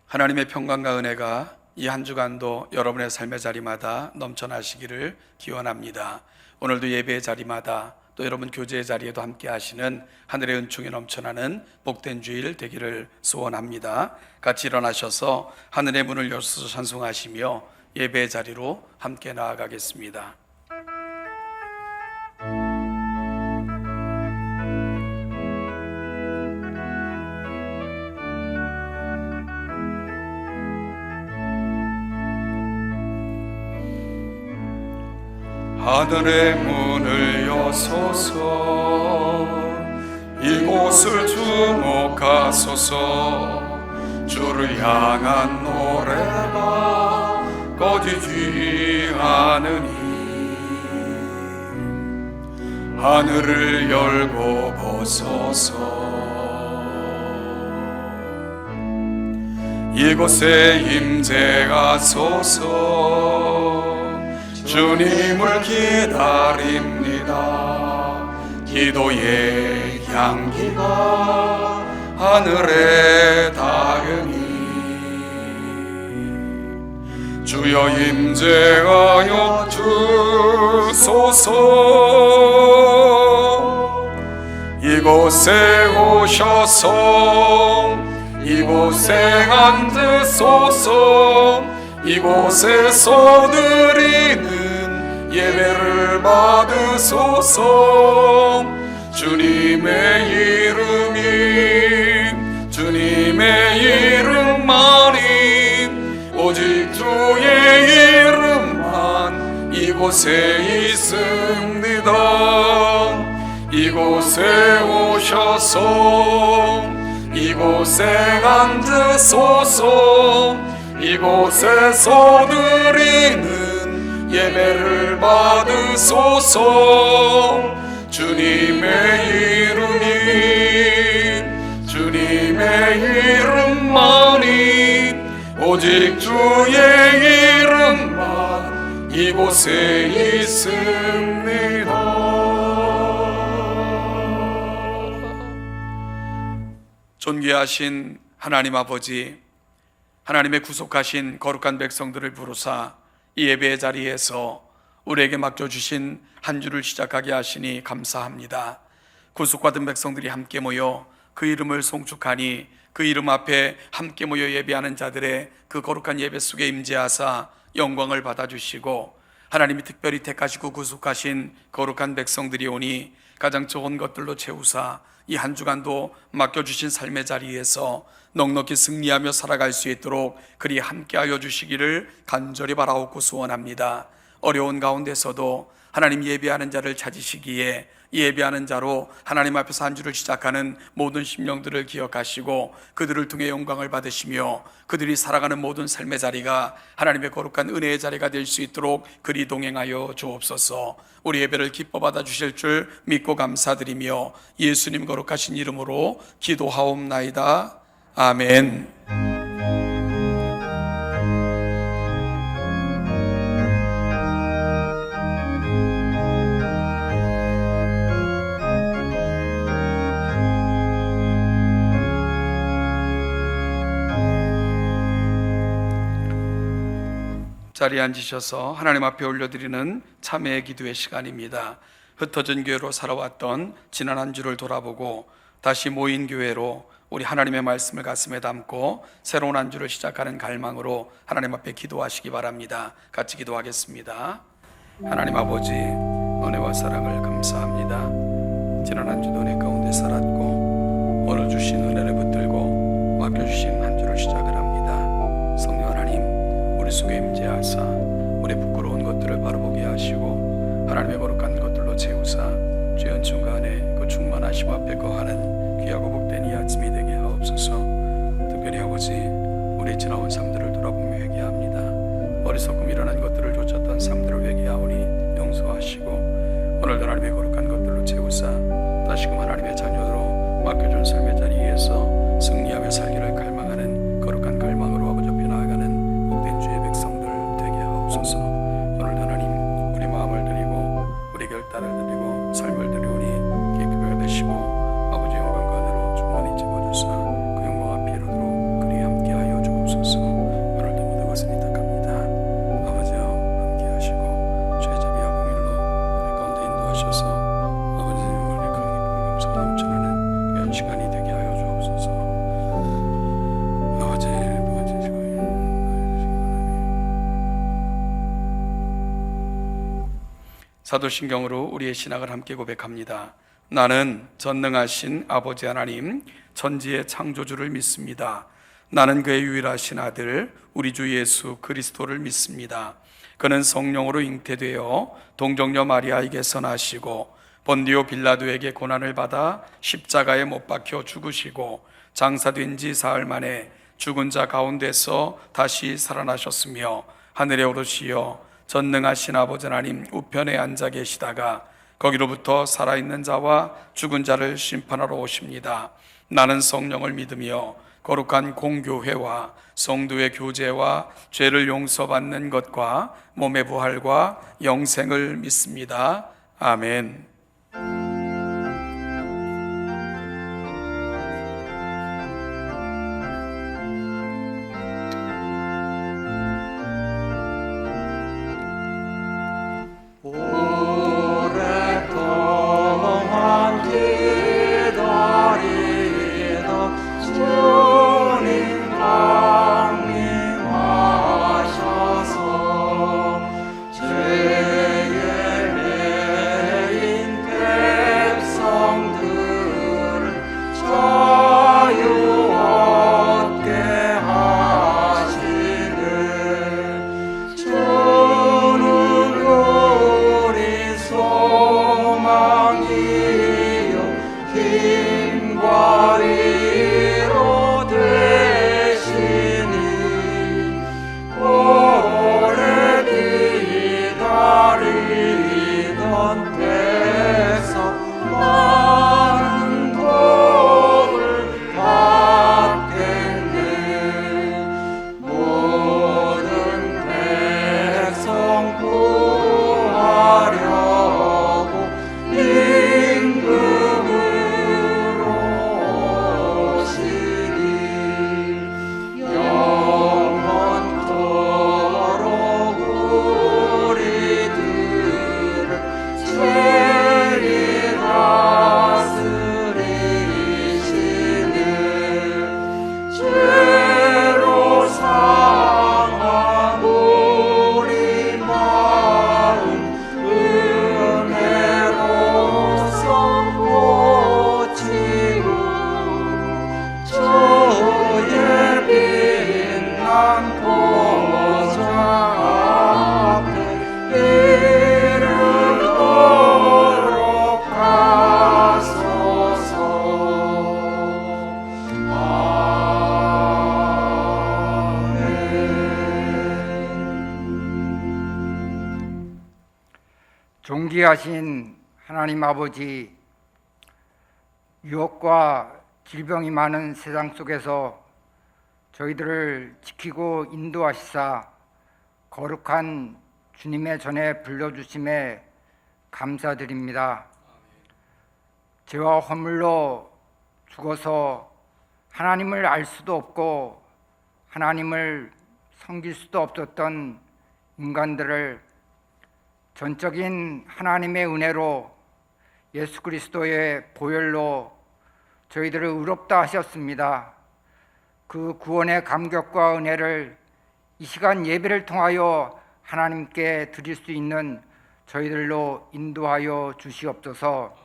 하나님의 평강과 은혜가 이 한 주간도 여러분의 삶의 자리마다 넘쳐나시기를 기원합니다. 오늘도 예배의 자리마다 또 여러분 교제의 자리에도 함께 하시는 하늘의 은총이 넘쳐나는 복된 주일 되기를 소원합니다. 같이 일어나셔서 하늘의 문을 열어서 찬송하시며 예배의 자리로 함께 나아가겠습니다. 하늘의 문을 여소서, 이곳을 주목하소서. 주를 향한 노래가 꺼지지 않으니 하늘을 열고 보소서. 이곳에 임재하소서. 주님을 기다립니다. 기도의 향기가 하늘에 닿으니 주여 임재하여 주소서. 이곳에 오셔서 이곳에 앉으소서. 이곳에서 드리는 예배를 받으소서. 주님의 이름이 주님의 이름만이 오직 주의 이름만 이곳에 있습니다. 이곳에 오셔서 이곳에 앉으소서. 이곳에서 드리는 예배를 받으소서. 주님의 이름이 주님의 이름만이 오직 주의 이름만 이곳에 있습니다. 존귀하신 하나님 아버지, 하나님의 구속하신 거룩한 백성들을 부르사 이 예배의 자리에서 우리에게 맡겨주신 한 주를 시작하게 하시니 감사합니다. 구속받은 백성들이 함께 모여 그 이름을 송축하니 그 이름 앞에 함께 모여 예배하는 자들의 그 거룩한 예배 속에 임재하사 영광을 받아주시고, 하나님이 특별히 택하시고 구속하신 거룩한 백성들이 오니 가장 좋은 것들로 채우사 이 한 주간도 맡겨주신 삶의 자리에서 넉넉히 승리하며 살아갈 수 있도록 그리 함께하여 주시기를 간절히 바라옵고 소원합니다. 어려운 가운데서도 하나님 예배하는 자를 찾으시기에 예배하는 자로 하나님 앞에서 한 주를 시작하는 모든 심령들을 기억하시고 그들을 통해 영광을 받으시며 그들이 살아가는 모든 삶의 자리가 하나님의 거룩한 은혜의 자리가 될 수 있도록 그리 동행하여 주옵소서. 우리 예배를 기뻐 받아 주실 줄 믿고 감사드리며 예수님 거룩하신 이름으로 기도하옵나이다. 아멘. 자리에 앉으셔서 하나님 앞에 올려드리는 참회의 기도의 시간입니다. 흩어진 교회로 살아왔던 지난 한 주를 돌아보고 다시 모인 교회로 우리 하나님의 말씀을 가슴에 담고 새로운 한 주를 시작하는 갈망으로 하나님 앞에 기도하시기 바랍니다. 같이 기도하겠습니다. 하나님 아버지, 은혜와 사랑을 감사합니다. 지난 한 주도 은혜 가운데 살았고 오늘 주신 은혜를 붙들고 맡겨주신 한 주를 시작을 합니다. 성령 하나님, 우리 속에 임재하사 우리 부끄러운 것들을 바라보게 하시고 하나님의 거룩한 것들로 채우사 주의 은총과 은혜 그 충만하심 앞에 거하는 귀하고 복된 이 아침이 되게 하옵소서. 특별히 아버지, 우리 지나온 삶들을 돌아보며 회개합니다. 어리석음 일어난 것들을 좇았던 삶들을 회개하오니 용서하시고 오늘도 하나님의 거룩한 것들로 채우사 다시금 하나님의 자녀로 맡겨준 삶의 자리에서 승리하며 살기를 갈망하는 거룩한 갈망으로 아버지 앞에 나아가는 복된 주의 백성들 되게 하옵소서. 오늘도 하나님 우리 마음을 드리고 우리 결단을 드리고 삶을 드리오니 기쁘게 되시고 아버지 영광과 은혜로 충만히 채워주사 그 영광 앞에 이르도록 그리 함께하여 주옵소서. 사도신경으로 우리의 신앙을 함께 고백합니다. 나는 전능하신 아버지 하나님, 천지의 창조주를 믿습니다. 나는 그의 유일하신 아들 우리 주 예수 그리스도를 믿습니다. 그는 성령으로 잉태되어 동정녀 마리아에게서 나시고 본디오 빌라도에게 고난을 받아 십자가에 못 박혀 죽으시고 장사된 지 사흘 만에 죽은 자 가운데서 다시 살아나셨으며 하늘에 오르시어 전능하신 아버지 하나님 우편에 앉아 계시다가 거기로부터 살아있는 자와 죽은 자를 심판하러 오십니다. 나는 성령을 믿으며 거룩한 공교회와 성도의 교제와 죄를 용서받는 것과 몸의 부활과 영생을 믿습니다. 아멘. 존귀하신 하나님 아버지, 유혹과 질병이 많은 세상 속에서 저희들을 지키고 인도하시사 거룩한 주님의 전에 불러주심에 감사드립니다. 죄와 허물로 죽어서 하나님을 알 수도 없고 하나님을 섬길 수도 없었던 인간들을 전적인 하나님의 은혜로 예수 그리스도의 보혈로 저희들을 의롭다 하셨습니다. 그 구원의 감격과 은혜를 이 시간 예배를 통하여 하나님께 드릴 수 있는 저희들로 인도하여 주시옵소서.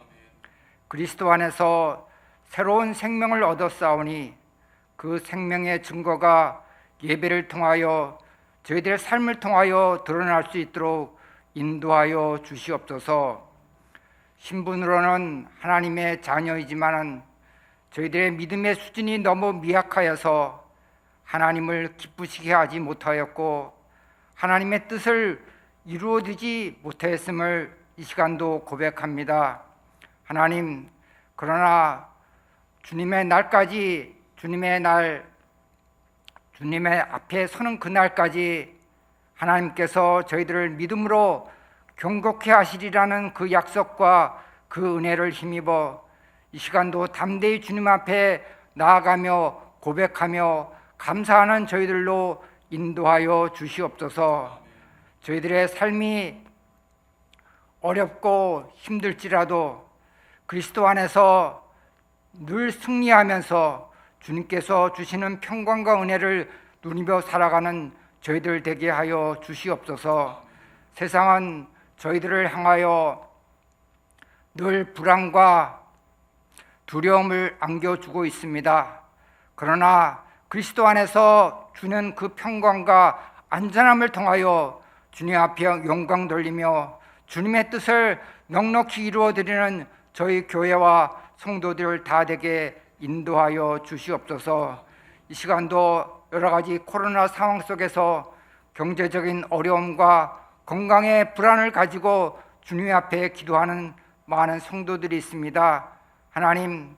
그리스도 안에서 새로운 생명을 얻었사오니 그 생명의 증거가 예배를 통하여 저희들의 삶을 통하여 드러날 수 있도록 인도하여 주시옵소서. 신분으로는 하나님의 자녀이지만 저희들의 믿음의 수준이 너무 미약하여서 하나님을 기쁘시게 하지 못하였고 하나님의 뜻을 이루어지지 못하였음을 이 시간도 고백합니다. 하나님, 그러나 주님의 날까지, 주님의 앞에 서는 그날까지 하나님께서 저희들을 믿음으로 경고케 하시리라는 그 약속과 그 은혜를 힘입어 이 시간도 담대히 주님 앞에 나아가며 고백하며 감사하는 저희들로 인도하여 주시옵소서. 저희들의 삶이 어렵고 힘들지라도 그리스도 안에서 늘 승리하면서 주님께서 주시는 평강과 은혜를 누리며 살아가는 저희들 되게 하여 주시옵소서. 세상은 저희들을 향하여 늘 불안과 두려움을 안겨주고 있습니다. 그러나 그리스도 안에서 주는 그 평강과 안전함을 통하여 주님 앞에 영광 돌리며 주님의 뜻을 넉넉히 이루어드리는 저희 교회와 성도들 다 되게 인도하여 주시옵소서. 이 시간도 여러 가지 코로나 상황 속에서 경제적인 어려움과 건강의 불안을 가지고 주님 앞에 기도하는 많은 성도들이 있습니다. 하나님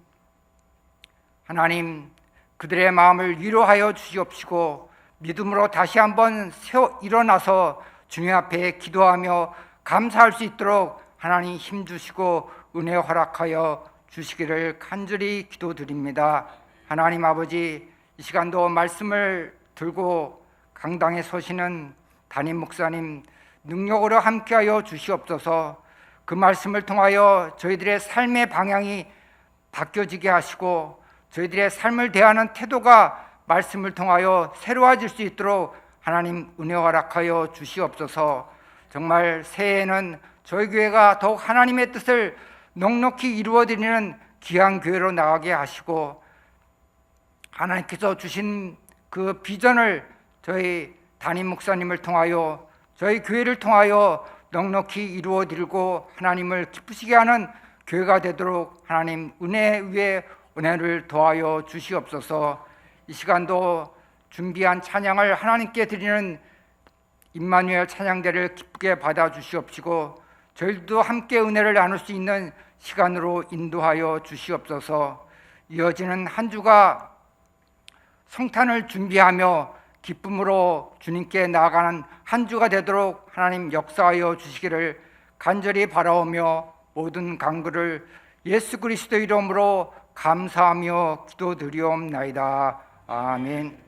그들의 마음을 위로하여 주시옵시고 믿음으로 다시 한번 일어나서 주님 앞에 기도하며 감사할 수 있도록 하나님 힘주시고 은혜 허락하여 주시기를 간절히 기도드립니다. 하나님 아버지, 이 시간도 말씀을 들고 강당에 서시는 담임 목사님 능력으로 함께하여 주시옵소서. 그 말씀을 통하여 저희들의 삶의 방향이 바뀌어지게 하시고 저희들의 삶을 대하는 태도가 말씀을 통하여 새로워질 수 있도록 하나님 은혜 허락하여 주시옵소서. 정말 새해에는 저희 교회가 더욱 하나님의 뜻을 넉넉히 이루어드리는 귀한 교회로 나가게 하시고 하나님께서 주신 그 비전을 저희 담임 목사님을 통하여 저희 교회를 통하여 넉넉히 이루어드리고 하나님을 기쁘시게 하는 교회가 되도록 하나님 은혜 위에 은혜를 더하여 주시옵소서. 이 시간도 준비한 찬양을 하나님께 드리는 임마누엘 찬양대를 기쁘게 받아 주시옵시고 저희도 함께 은혜를 나눌 수 있는 시간으로 인도하여 주시옵소서. 이어지는 한 주가 성탄을 준비하며 기쁨으로 주님께 나아가는 한 주가 되도록 하나님 역사하여 주시기를 간절히 바라오며 모든 간구를 예수 그리스도 이름으로 감사하며 기도드리옵나이다. 아멘.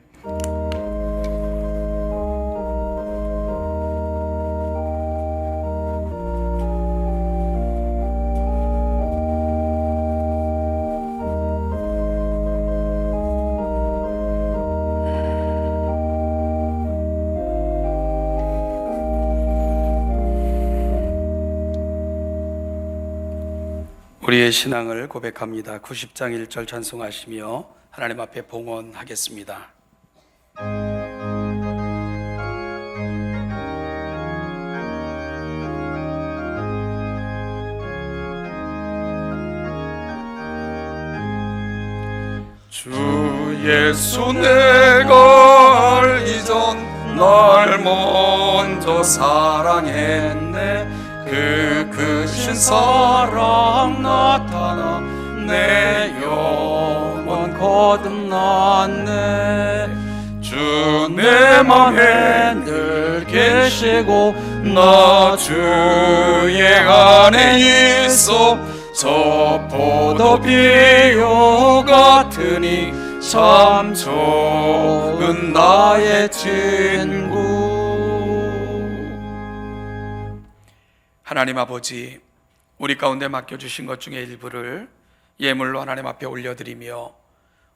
우리의 신앙을 고백합니다. 90장 1절 찬송하시며 하나님 앞에 봉헌하겠습니다. 주 예수 내가 알기 전 날 먼저 사랑했네. 그 크신 사랑 나타나 내 영혼 거듭났네. 주 내 맘에 늘 계시고 나 주의 안에 있어. 저 포도비유 같으니 참 좋은 나의 친구. 하나님 아버지, 우리 가운데 맡겨주신 것 중에 일부를 예물로 하나님 앞에 올려드리며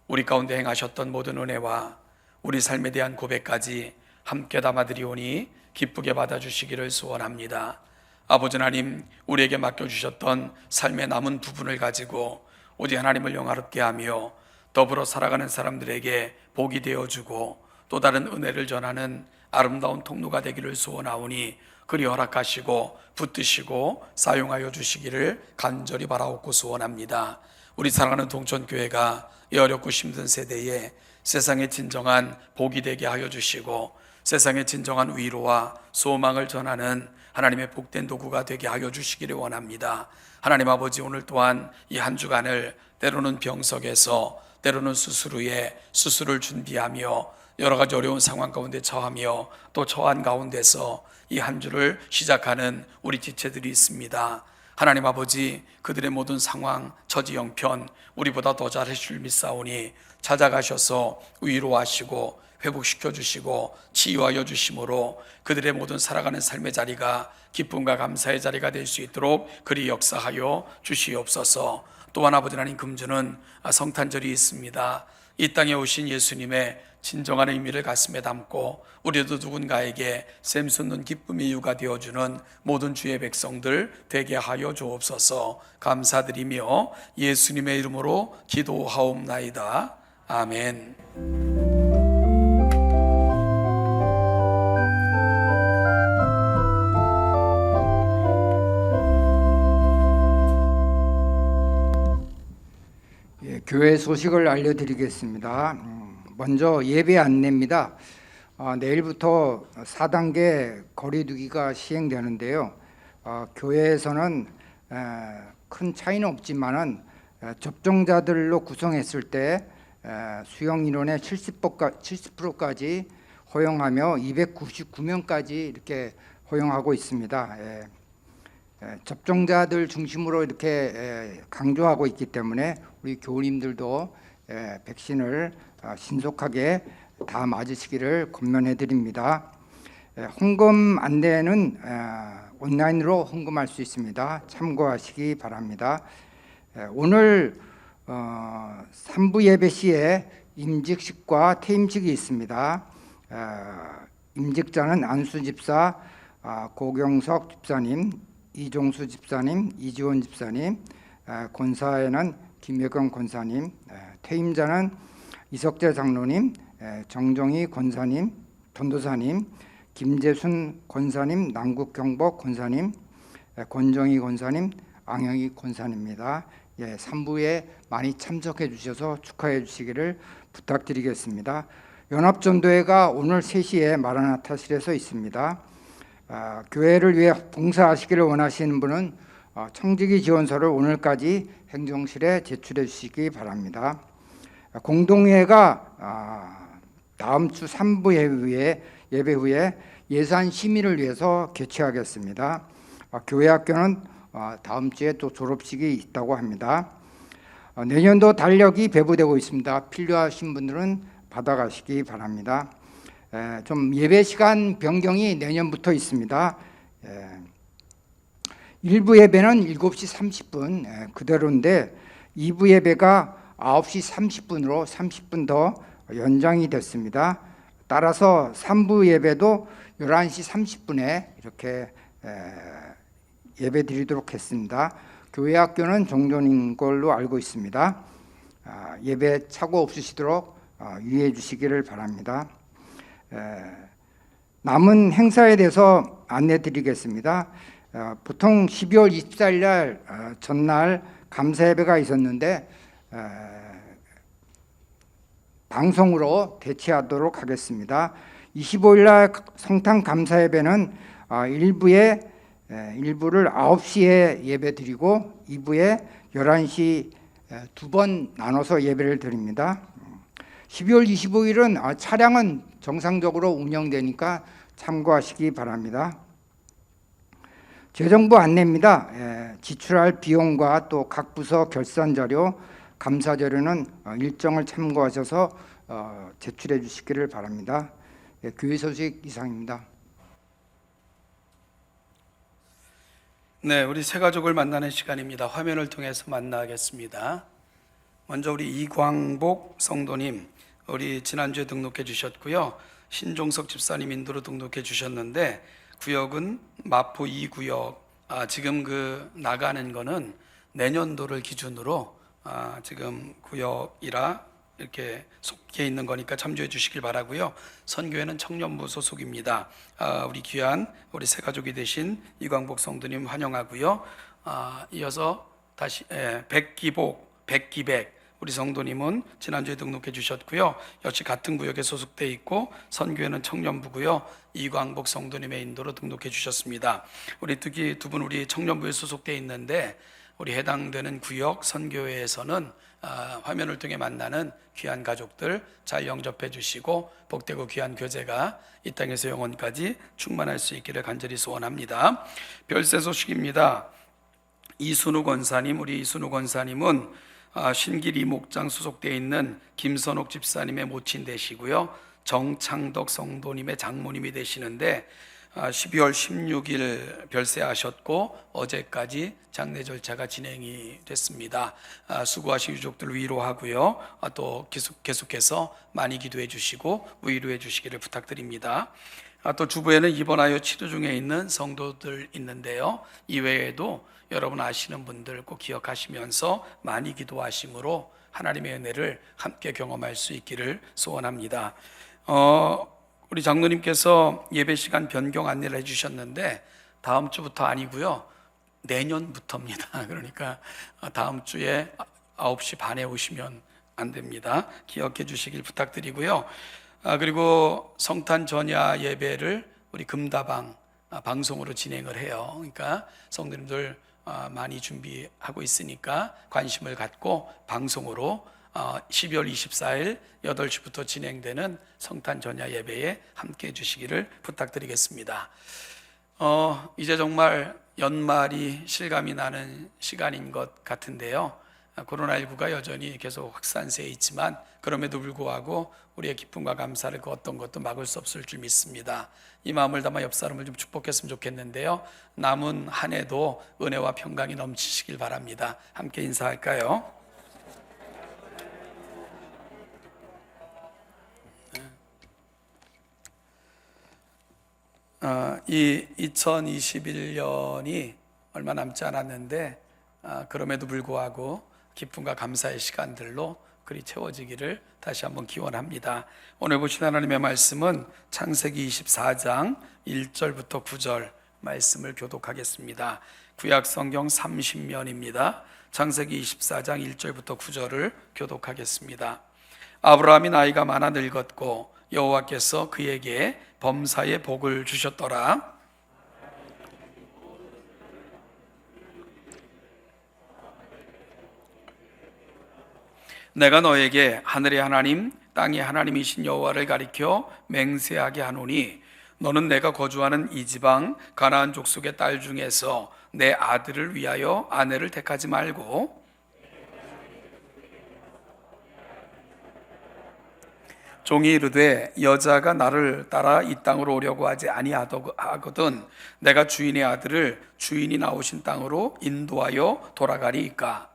우리 가운데 행하셨던 모든 은혜와 우리 삶에 대한 고백까지 함께 담아드리오니 기쁘게 받아주시기를 소원합니다. 아버지 하나님, 우리에게 맡겨주셨던 삶의 남은 부분을 가지고 오직 하나님을 영화롭게 하며 더불어 살아가는 사람들에게 복이 되어주고 또 다른 은혜를 전하는 아름다운 통로가 되기를 소원하오니 그리 허락하시고 붙드시고 사용하여 주시기를 간절히 바라옵고 소원합니다. 우리 사랑하는 동천교회가 이 어렵고 힘든 세대에 세상의 진정한 복이 되게 하여 주시고 세상의 진정한 위로와 소망을 전하는 하나님의 복된 도구가 되게 하여 주시기를 원합니다. 하나님 아버지, 오늘 또한 이 한 주간을 때로는 병석에서 때로는 수술 후에 수술을 준비하며 여러 가지 어려운 상황 가운데 처하며 또 처한 가운데서 이 한 주를 시작하는 우리 지체들이 있습니다. 하나님 아버지, 그들의 모든 상황, 처지 형편 우리보다 더 잘하실 줄 믿사오니 찾아가셔서 위로하시고 회복시켜 주시고 치유하여 주심으로 그들의 모든 살아가는 삶의 자리가 기쁨과 감사의 자리가 될 수 있도록 그리 역사하여 주시옵소서. 또한 아버지 하나님, 금주는 성탄절이 있습니다. 이 땅에 오신 예수님의 진정한 의미를 가슴에 담고 우리도 누군가에게 샘솟는 기쁨의 이유가 되어주는 모든 주의 백성들 되게 하여 주옵소서. 감사드리며 예수님의 이름으로 기도하옵나이다. 아멘. 교회 소식을 알려드리겠습니다. 먼저 예배 안내입니다. 내일부터 4단계 거리두기가 시행되는데요. 교회에서는 큰 차이는 없지만은 접종자들로 구성했을 때 수용 인원의 70%까지 허용하며 299명까지 이렇게 허용하고 있습니다. 접종자들 중심으로 이렇게 강조하고 있기 때문에 우리 교우님들도 백신을 신속하게 다 맞으시기를 권면해 드립니다. 헌금 안내는 온라인으로 헌금할 수 있습니다. 참고하시기 바랍니다. 오늘 3부 예배 시에 임직식과 퇴임식이 있습니다. 임직자는 안수 집사, 고경석 집사님, 이종수 집사님, 이지원 집사님, 권사에는 김여경 권사님, 퇴임자는 이석재 장로님, 정정희 권사님, 전도사님, 김재순 권사님, 남국경복 권사님, 권정희 권사님, 앙영희 권사님입니다. 3부에 많이 참석해 주셔서 축하해 주시기를 부탁드리겠습니다. 연합전도회가 오늘 3시에 마라나타실에서 있습니다. 교회를 위해 봉사하시기를 원하시는 분은 청지기 지원서를 오늘까지 행정실에 제출해 주시기 바랍니다. 공동회가 다음 주 3부 예배 후에 예산 심의를 위해서 개최하겠습니다. 교회 학교는 다음 주에 또 졸업식이 있다고 합니다. 내년도 달력이 배부되고 있습니다. 필요하신 분들은 받아가시기 바랍니다. 좀 예배 시간 변경이 내년부터 있습니다. 1부 예배는 7시 30분 그대로인데 2부 예배가 9시 30분으로 30분 더 연장이 됐습니다. 따라서 3부 예배도 11시 30분에 이렇게 예배 드리도록 했습니다. 교회 학교는 종전인 걸로 알고 있습니다. 예배 착오 없으시도록 유의해 주시기를 바랍니다. 남은 행사에 대해서 안내 드리겠습니다. 보통 12월 24일 날 전날 감사 예배가 있었는데 방송으로 대체하도록 하겠습니다. 25일 날 성탄 감사 예배는 일부를 9시에 예배 드리고 2부에 11시 두 번 나눠서 예배를 드립니다. 12월 25일은 차량은 정상적으로 운영되니까 참고하시기 바랍니다. 재정부 안내입니다. 지출할 비용과 또 각 부서 결산 자료, 감사 자료는 일정을 참고하셔서 제출해 주시기를 바랍니다. 교회 소식 이상입니다. 네, 우리 새 가족을 만나는 시간입니다. 화면을 통해서 만나겠습니다. 먼저 우리 이광복 성도님, 우리 지난주에 등록해 주셨고요. 신종석 집사님 인도로 등록해 주셨는데 구역은 마포 2구역. 지금 나가는 거는 내년도를 기준으로 지금 구역이라 이렇게 속해 있는 거니까 참조해 주시길 바라고요. 선교회는 청년부 소속입니다. 우리 귀한 우리 새 가족이 되신 이광복 성도님 환영하고요. 이어서 다시 백기백 우리 성도님은 지난주에 등록해 주셨고요. 역시 같은 구역에 소속돼 있고 선교회는 청년부고요. 이광복 성도님의 인도로 등록해 주셨습니다. 우리 두 분 우리 청년부에 소속돼 있는데 우리 해당되는 구역 선교회에서는 화면을 통해 만나는 귀한 가족들 잘 영접해 주시고 복되고 귀한 교제가 이 땅에서 영원까지 충만할 수 있기를 간절히 소원합니다. 별세 소식입니다. 이순우 권사님, 우리 이순우 권사님은 신길 이목장 소속되어 있는 김선옥 집사님의 모친 되시고요. 정창덕 성도님의 장모님이 되시는데 12월 16일 별세하셨고 어제까지 장례 절차가 진행이 됐습니다. 수고하신 유족들 위로하고요. 또 계속해서 많이 기도해 주시고 위로해 주시기를 부탁드립니다. 또 주부에는 입원하여 치료 중에 있는 성도들 있는데요. 이외에도 여러분 아시는 분들 꼭 기억하시면서 많이 기도하심으로 하나님의 은혜를 함께 경험할 수 있기를 소원합니다. 우리 장로님께서 예배 시간 변경 안내를 해주셨는데 다음 주부터 아니고요, 내년부터입니다. 그러니까 다음 주에 9시 반에 오시면 안 됩니다. 기억해 주시길 부탁드리고요. 그리고 성탄 전야 예배를 우리 금다방 방송으로 진행을 해요. 그러니까 성도님들 많이 준비하고 있으니까 관심을 갖고 방송으로 12월 24일 8시부터 진행되는 성탄 전야 예배에 함께 해주시기를 부탁드리겠습니다. 이제 정말 연말이 실감이 나는 시간인 것 같은데요. 코로나19가 여전히 계속 확산세에 있지만 그럼에도 불구하고 우리의 기쁨과 감사를 그 어떤 것도 막을 수 없을 줄 믿습니다. 이 마음을 담아 옆 사람을 좀 축복했으면 좋겠는데요. 남은 한 해도 은혜와 평강이 넘치시길 바랍니다. 함께 인사할까요? 이 2021년이 얼마 남지 않았는데 그럼에도 불구하고 기쁨과 감사의 시간들로 그리 채워지기를 다시 한번 기원합니다. 오늘 보신 하나님의 말씀은 창세기 24장 1절부터 9절 말씀을 교독하겠습니다. 구약 성경 30면입니다. 창세기 24장 1절부터 9절을 교독하겠습니다. 아브라함이 나이가 많아 늙었고 여호와께서 그에게 범사의 복을 주셨더라. 내가 너에게 하늘의 하나님 땅의 하나님이신 여호와를 가리켜 맹세하게 하노니 너는 내가 거주하는 이 지방 가나안 족속의 딸 중에서 내 아들을 위하여 아내를 택하지 말고 종이 이르되 여자가 나를 따라 이 땅으로 오려고 하지 아니하거든 내가 주인의 아들을 주인이 나오신 땅으로 인도하여 돌아가리이까.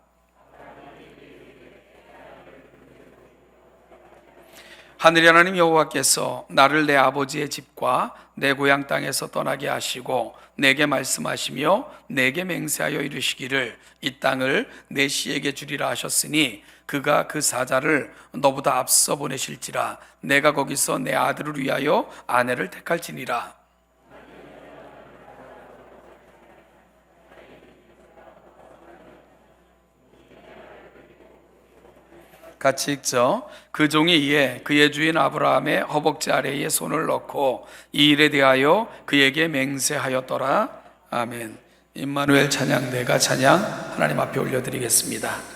하늘의 하나님 여호와께서 나를 내 아버지의 집과 내 고향 땅에서 떠나게 하시고 내게 말씀하시며 내게 맹세하여 이르시기를 이 땅을 내 씨에게 주리라 하셨으니 그가 그 사자를 너보다 앞서 보내실지라 내가 거기서 내 아들을 위하여 아내를 택할지니라. 같이 읽죠. 그 종이 이에 그의 주인 아브라함의 허벅지 아래에 손을 넣고 이 일에 대하여 그에게 맹세하였더라. 아멘. 임마누엘 찬양 내가 찬양 하나님 앞에 올려드리겠습니다.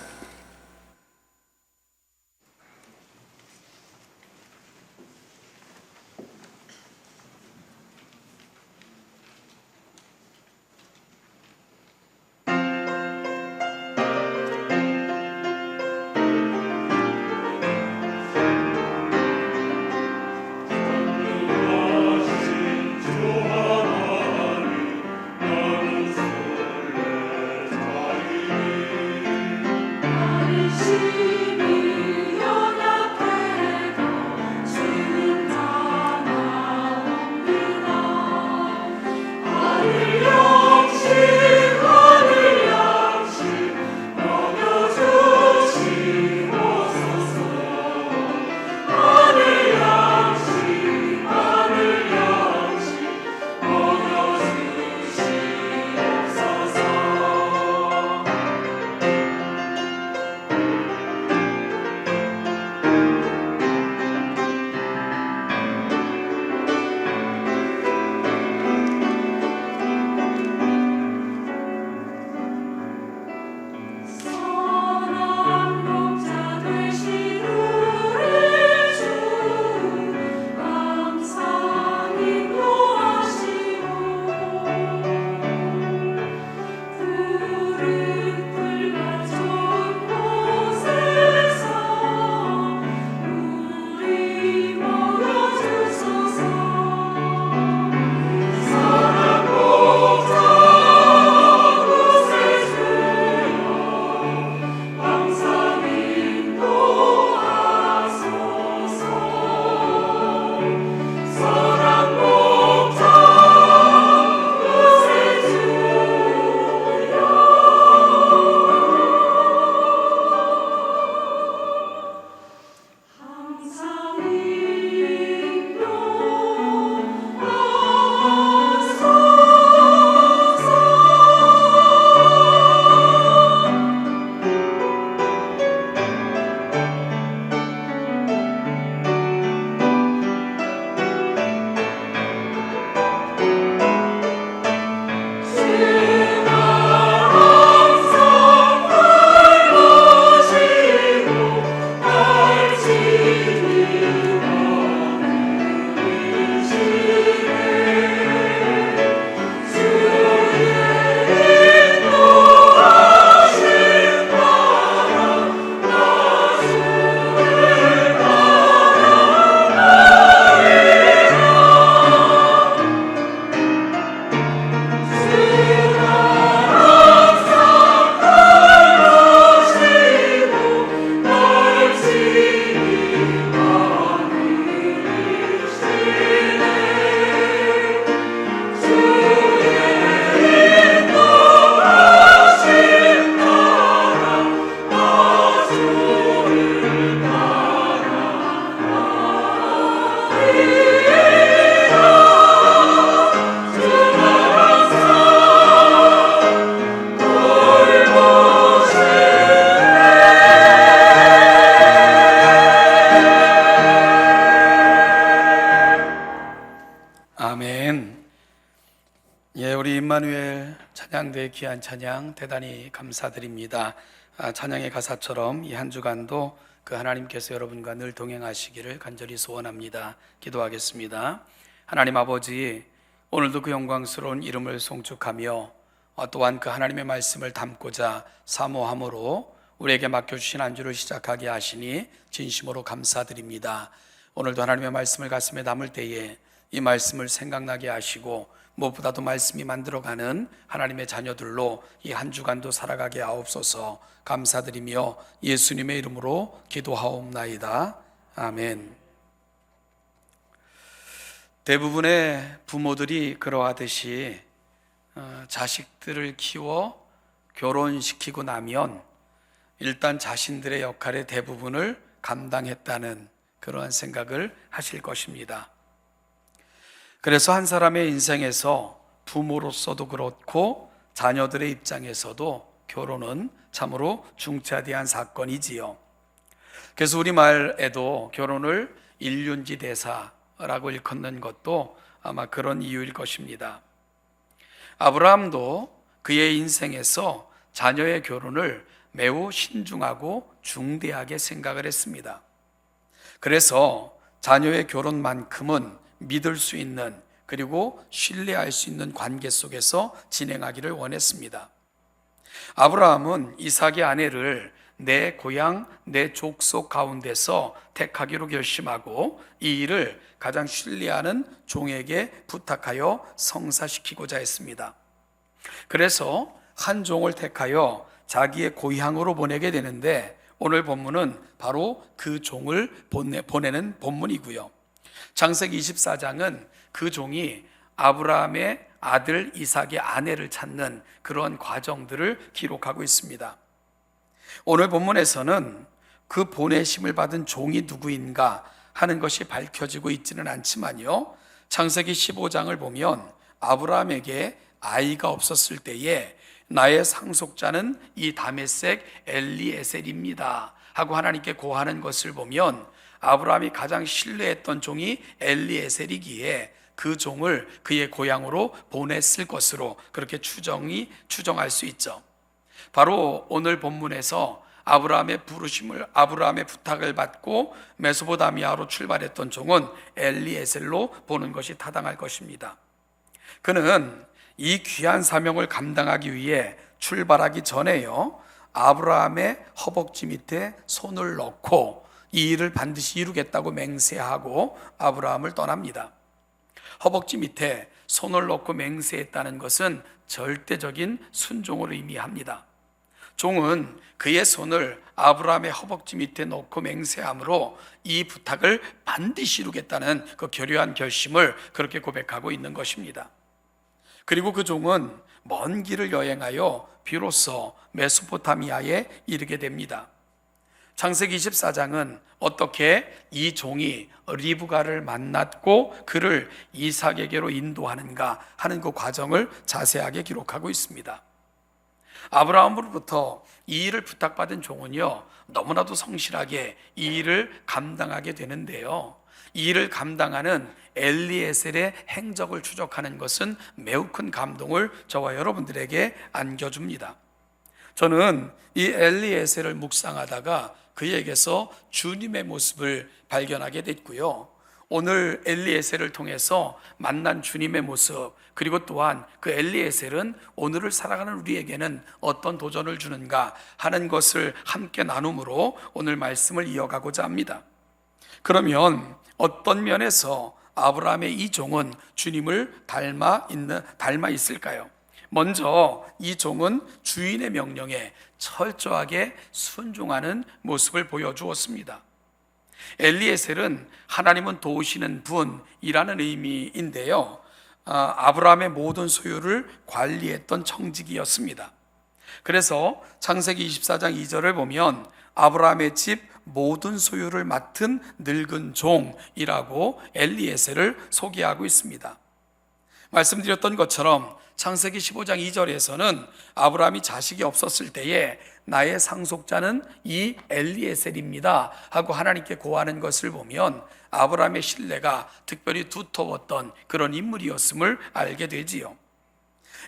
임마누엘 찬양대의 귀한 찬양 대단히 감사드립니다. 찬양의 가사처럼 이 한 주간도 그 하나님께서 여러분과 늘 동행하시기를 간절히 소원합니다. 기도하겠습니다. 하나님 아버지, 오늘도 그 영광스러운 이름을 송축하며 또한 그 하나님의 말씀을 담고자 사모함으로 우리에게 맡겨주신 한 주를 시작하게 하시니 진심으로 감사드립니다. 오늘도 하나님의 말씀을 가슴에 담을 때에 이 말씀을 생각나게 하시고 무엇보다도 말씀이 만들어가는 하나님의 자녀들로 이 한 주간도 살아가게 하옵소서. 감사드리며 예수님의 이름으로 기도하옵나이다. 아멘. 대부분의 부모들이 그러하듯이 자식들을 키워 결혼시키고 나면 일단 자신들의 역할의 대부분을 감당했다는 그러한 생각을 하실 것입니다. 그래서 한 사람의 인생에서 부모로서도 그렇고 자녀들의 입장에서도 결혼은 참으로 중차대한 사건이지요. 그래서 우리말에도 결혼을 일륜지대사라고 일컫는 것도 아마 그런 이유일 것입니다. 아브라함도 그의 인생에서 자녀의 결혼을 매우 신중하고 중대하게 생각을 했습니다. 그래서 자녀의 결혼만큼은 믿을 수 있는, 그리고 신뢰할 수 있는 관계 속에서 진행하기를 원했습니다. 아브라함은 이삭의 아내를 내 고향, 내 족속 가운데서 택하기로 결심하고 이 일을 가장 신뢰하는 종에게 부탁하여 성사시키고자 했습니다. 그래서 한 종을 택하여 자기의 고향으로 보내게 되는데, 오늘 본문은 바로 그 종을 보내는 본문이고요. 창세기 24장은 그 종이 아브라함의 아들 이삭의 아내를 찾는 그런 과정들을 기록하고 있습니다. 오늘 본문에서는 그 보내심을 받은 종이 누구인가 하는 것이 밝혀지고 있지는 않지만요, 창세기 15장을 보면 아브라함에게 아이가 없었을 때에 나의 상속자는 이 다메섹 엘리에셀입니다 하고 하나님께 고하는 것을 보면 아브라함이 가장 신뢰했던 종이 엘리에셀이기에 그 종을 그의 고향으로 보냈을 것으로 그렇게 추정할 수 있죠. 바로 오늘 본문에서 아브라함의 부탁을 받고 메소포타미아로 출발했던 종은 엘리에셀로 보는 것이 타당할 것입니다. 그는 이 귀한 사명을 감당하기 위해 출발하기 전에요, 아브라함의 허벅지 밑에 손을 넣고 이 일을 반드시 이루겠다고 맹세하고 아브라함을 떠납니다. 허벅지 밑에 손을 넣고 맹세했다는 것은 절대적인 순종을 의미합니다. 종은 그의 손을 아브라함의 허벅지 밑에 넣고 맹세함으로 이 부탁을 반드시 이루겠다는 그 결의한 결심을 그렇게 고백하고 있는 것입니다. 그리고 그 종은 먼 길을 여행하여 비로소 메소포타미아에 이르게 됩니다. 창세기 24장은 어떻게 이 종이 리브가를 만났고 그를 이삭에게로 인도하는가 하는 그 과정을 자세하게 기록하고 있습니다. 아브라함으로부터 이 일을 부탁받은 종은요, 너무나도 성실하게 이 일을 감당하게 되는데요, 이 일을 감당하는 엘리에셀의 행적을 추적하는 것은 매우 큰 감동을 저와 여러분들에게 안겨줍니다. 저는 이 엘리에셀을 묵상하다가 그에게서 주님의 모습을 발견하게 됐고요, 오늘 엘리에셀을 통해서 만난 주님의 모습, 그리고 또한 그 엘리에셀은 오늘을 살아가는 우리에게는 어떤 도전을 주는가 하는 것을 함께 나눔으로 오늘 말씀을 이어가고자 합니다. 그러면 어떤 면에서 아브라함의 이 종은 주님을 닮아 있을까요? 먼저 이 종은 주인의 명령에 철저하게 순종하는 모습을 보여주었습니다. 엘리에셀은 하나님은 도우시는 분이라는 의미인데요, 아브라함의 모든 소유를 관리했던 청직이었습니다. 그래서 창세기 24장 2절을 보면 아브라함의 집 모든 소유를 맡은 늙은 종이라고 엘리에셀을 소개하고 있습니다. 말씀드렸던 것처럼 창세기 15장 2절에서는 아브라함이 자식이 없었을 때에 나의 상속자는 이 엘리에셀입니다 하고 하나님께 고하는 것을 보면 아브라함의 신뢰가 특별히 두터웠던 그런 인물이었음을 알게 되지요.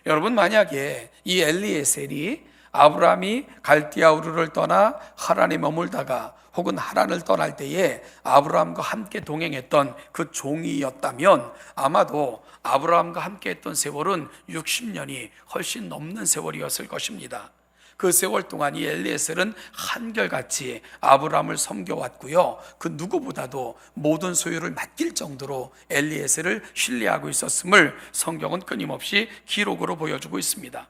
여러분, 만약에 이 엘리에셀이 아브라함이 갈디아 우르를 떠나 하란에 머물다가 혹은 하란을 떠날 때에 아브라함과 함께 동행했던 그 종이었다면 아마도 아브라함과 함께 했던 세월은 60년이 훨씬 넘는 세월이었을 것입니다. 그 세월 동안 이 엘리에셀은 한결같이 아브라함을 섬겨왔고요, 그 누구보다도 모든 소유를 맡길 정도로 엘리에셀을 신뢰하고 있었음을 성경은 끊임없이 기록으로 보여주고 있습니다.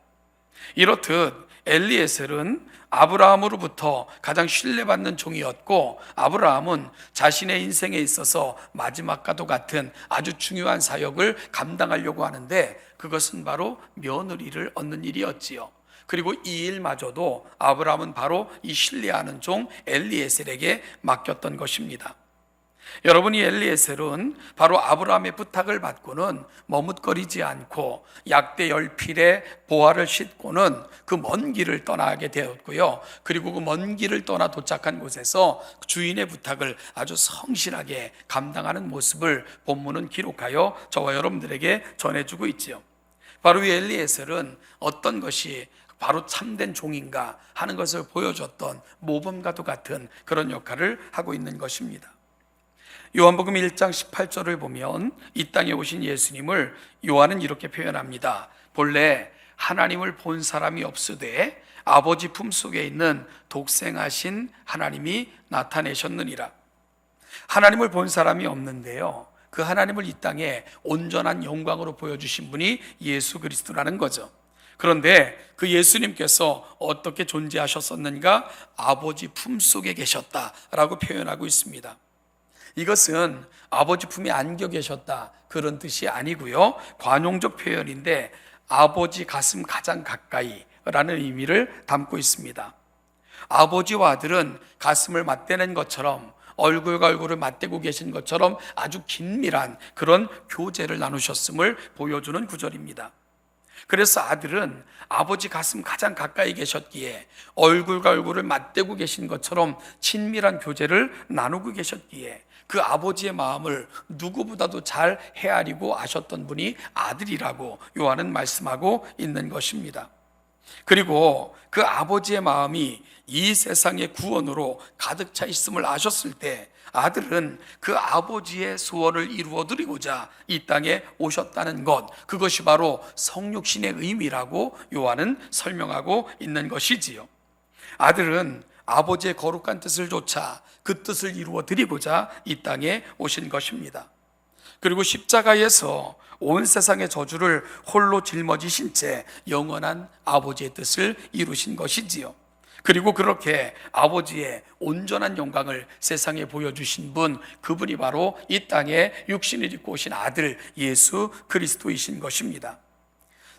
이렇듯 엘리에셀은 아브라함으로부터 가장 신뢰받는 종이었고, 아브라함은 자신의 인생에 있어서 마지막과도 같은 아주 중요한 사역을 감당하려고 하는데, 그것은 바로 며느리를 얻는 일이었지요. 그리고 이 일마저도 아브라함은 바로 이 신뢰하는 종 엘리에셀에게 맡겼던 것입니다. 여러분, 이 엘리에셀은 바로 아브라함의 부탁을 받고는 머뭇거리지 않고 약대 10필의 보화를 싣고는 그 먼 길을 떠나게 되었고요, 그리고 그 먼 길을 떠나 도착한 곳에서 주인의 부탁을 아주 성실하게 감당하는 모습을 본문은 기록하여 저와 여러분들에게 전해주고 있지요. 바로 이 엘리에셀은 어떤 것이 바로 참된 종인가 하는 것을 보여줬던 모범과도 같은 그런 역할을 하고 있는 것입니다. 요한복음 1장 18절을 보면 이 땅에 오신 예수님을 요한은 이렇게 표현합니다. 본래 하나님을 본 사람이 없으되 아버지 품속에 있는 독생하신 하나님이 나타내셨느니라. 하나님을 본 사람이 없는데요, 그 하나님을 이 땅에 온전한 영광으로 보여주신 분이 예수 그리스도라는 거죠. 그런데 그 예수님께서 어떻게 존재하셨었는가? 아버지 품속에 계셨다라고 표현하고 있습니다. 이것은 아버지 품에 안겨 계셨다 그런 뜻이 아니고요, 관용적 표현인데 아버지 가슴 가장 가까이 라는 의미를 담고 있습니다. 아버지와 아들은 가슴을 맞대는 것처럼, 얼굴과 얼굴을 맞대고 계신 것처럼 아주 긴밀한 그런 교제를 나누셨음을 보여주는 구절입니다. 그래서 아들은 아버지 가슴 가장 가까이 계셨기에, 얼굴과 얼굴을 맞대고 계신 것처럼 친밀한 교제를 나누고 계셨기에 그 아버지의 마음을 누구보다도 잘 헤아리고 아셨던 분이 아들이라고 요한은 말씀하고 있는 것입니다. 그리고 그 아버지의 마음이 이 세상의 구원으로 가득 차 있음을 아셨을 때 아들은 그 아버지의 소원을 이루어 드리고자 이 땅에 오셨다는 것, 그것이 바로 성육신의 의미라고 요한은 설명하고 있는 것이지요. 아들은 아버지의 거룩한 뜻을 좇아 그 뜻을 이루어 드리고자 이 땅에 오신 것입니다. 그리고 십자가에서 온 세상의 저주를 홀로 짊어지신 채 영원한 아버지의 뜻을 이루신 것이지요. 그리고 그렇게 아버지의 온전한 영광을 세상에 보여주신 분, 그분이 바로 이 땅에 육신을 입고 오신 아들 예수 그리스도이신 것입니다.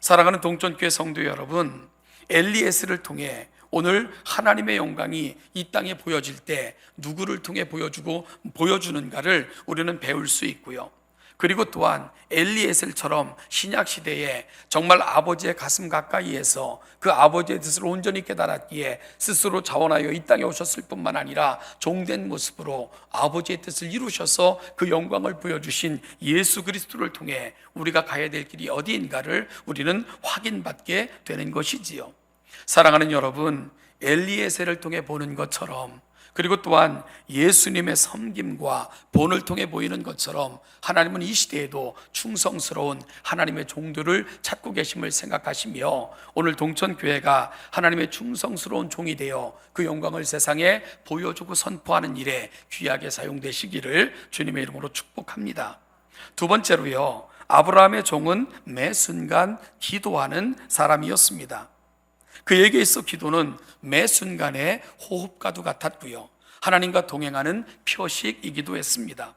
사랑하는 동천교회 성도 여러분, 엘리에셀을 통해 오늘 하나님의 영광이 이 땅에 보여질 때 누구를 통해 보여주는가를 우리는 배울 수 있고요, 그리고 또한 엘리에셀처럼 신약 시대에 정말 아버지의 가슴 가까이에서 그 아버지의 뜻을 온전히 깨달았기에 스스로 자원하여 이 땅에 오셨을 뿐만 아니라 종된 모습으로 아버지의 뜻을 이루셔서 그 영광을 보여주신 예수 그리스도를 통해 우리가 가야 될 길이 어디인가를 우리는 확인받게 되는 것이지요. 사랑하는 여러분, 엘리에셀을 통해 보는 것처럼, 그리고 또한 예수님의 섬김과 본을 통해 보이는 것처럼 하나님은 이 시대에도 충성스러운 하나님의 종들을 찾고 계심을 생각하시며, 오늘 동천교회가 하나님의 충성스러운 종이 되어 그 영광을 세상에 보여주고 선포하는 일에 귀하게 사용되시기를 주님의 이름으로 축복합니다. 두 번째로요, 아브라함의 종은 매 순간 기도하는 사람이었습니다. 그에게 있어 기도는 매 순간의 호흡과도 같았고요, 하나님과 동행하는 표식이기도 했습니다.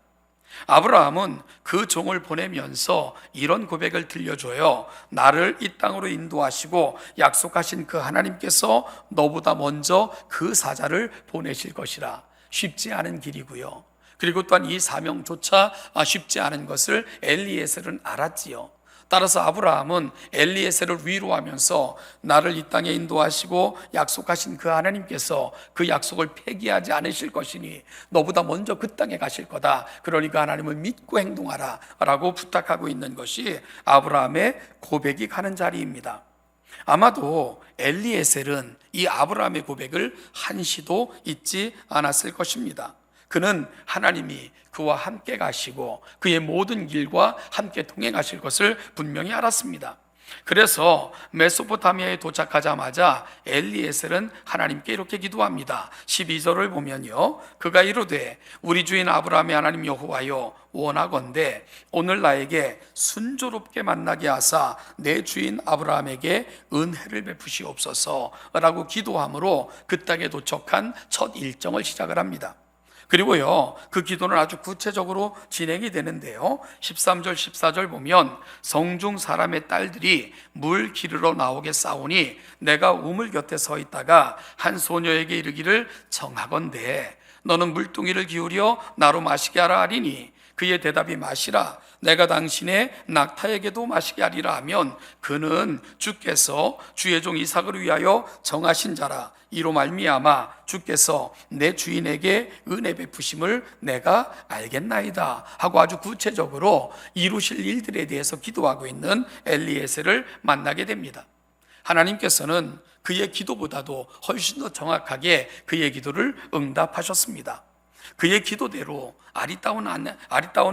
아브라함은 그 종을 보내면서 이런 고백을 들려줘요. 나를 이 땅으로 인도하시고 약속하신 그 하나님께서 너보다 먼저 그 사자를 보내실 것이라. 쉽지 않은 길이고요, 그리고 또한 이 사명조차 쉽지 않은 것을 엘리에셀은 알았지요. 따라서 아브라함은 엘리에셀을 위로하면서 나를 이 땅에 인도하시고 약속하신 그 하나님께서 그 약속을 폐기하지 않으실 것이니 너보다 먼저 그 땅에 가실 거다. 그러니까 하나님을 믿고 행동하라 라고 부탁하고 있는 것이 아브라함의 고백이 가는 자리입니다. 아마도 엘리에셀은 이 아브라함의 고백을 한시도 잊지 않았을 것입니다. 그는 하나님이 그와 함께 가시고 그의 모든 길과 함께 동행하실 것을 분명히 알았습니다. 그래서 메소포타미아에 도착하자마자 엘리에셀은 하나님께 이렇게 기도합니다. 12절을 보면요, 그가 이르되 우리 주인 아브라함의 하나님 여호와여, 원하건대 오늘 나에게 순조롭게 만나게 하사 내 주인 아브라함에게 은혜를 베푸시옵소서 라고 기도함으로 그 땅에 도착한 첫 일정을 시작을 합니다. 그리고요, 그 기도는 아주 구체적으로 진행이 되는데요, 13절 14절 보면 성중 사람의 딸들이 물 기르러 나오게 싸우니 내가 우물 곁에 서 있다가 한 소녀에게 이르기를 정하건대 너는 물동이를 기울여 나로 마시게 하라 하리니 그의 대답이 마시라 내가 당신의 낙타에게도 마시게 하리라 하면 그는 주께서 주의 종 이삭을 위하여 정하신 자라 이로 말미암아 주께서 내 주인에게 은혜 베푸심을 내가 알겠나이다 하고 아주 구체적으로 이루실 일들에 대해서 기도하고 있는 엘리에셀을 만나게 됩니다. 하나님께서는 그의 기도보다도 훨씬 더 정확하게 그의 기도를 응답하셨습니다. 그의 기도대로 아리따운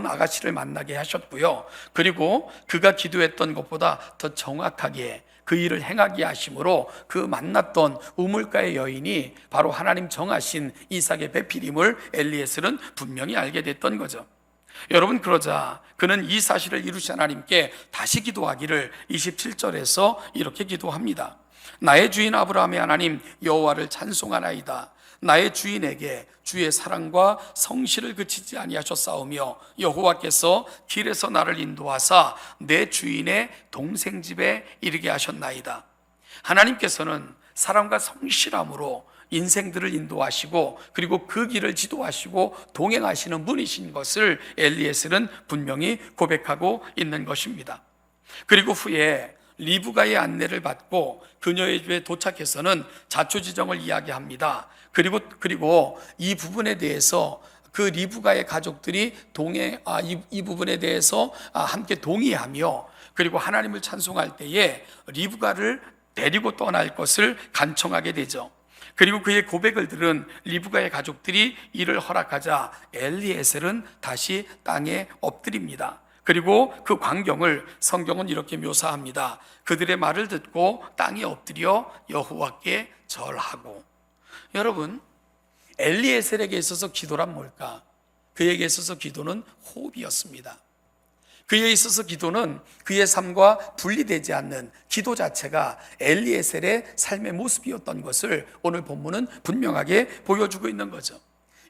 아가씨를 만나게 하셨고요, 그리고 그가 기도했던 것보다 더 정확하게 그 일을 행하게 하심으로 그 만났던 우물가의 여인이 바로 하나님 정하신 이삭의 배필임을 엘리에셀은 분명히 알게 됐던 거죠. 여러분, 그러자 그는 이 사실을 이루신 하나님께 다시 기도하기를 27절에서 이렇게 기도합니다. 나의 주인 아브라함의 하나님 여호와를 찬송하나이다. 나의 주인에게 주의 사랑과 성실을 그치지 아니하셨사오며 여호와께서 길에서 나를 인도하사 내 주인의 동생 집에 이르게 하셨나이다. 하나님께서는 사랑과 성실함으로 인생들을 인도하시고 그리고 그 길을 지도하시고 동행하시는 분이신 것을 엘리에셀은 분명히 고백하고 있는 것입니다. 그리고 후에 리브가의 안내를 받고 그녀의 집에 도착해서는 자초지정을 이야기합니다. 그리고 이 부분에 대해서 그 리브가의 가족들이 이 부분에 대해서 함께 동의하며 그리고 하나님을 찬송할 때에 리브가를 데리고 떠날 것을 간청하게 되죠. 그리고 그의 고백을 들은 리브가의 가족들이 이를 허락하자 엘리에셀은 다시 땅에 엎드립니다. 그리고 그 광경을 성경은 이렇게 묘사합니다. 그들의 말을 듣고 땅에 엎드려 여호와께 절하고. 여러분, 엘리에셀에게 있어서 기도란 뭘까? 그에게 있어서 기도는 호흡이었습니다. 그에 있어서 기도는 그의 삶과 분리되지 않는 기도 자체가 엘리에셀의 삶의 모습이었던 것을 오늘 본문은 분명하게 보여주고 있는 거죠.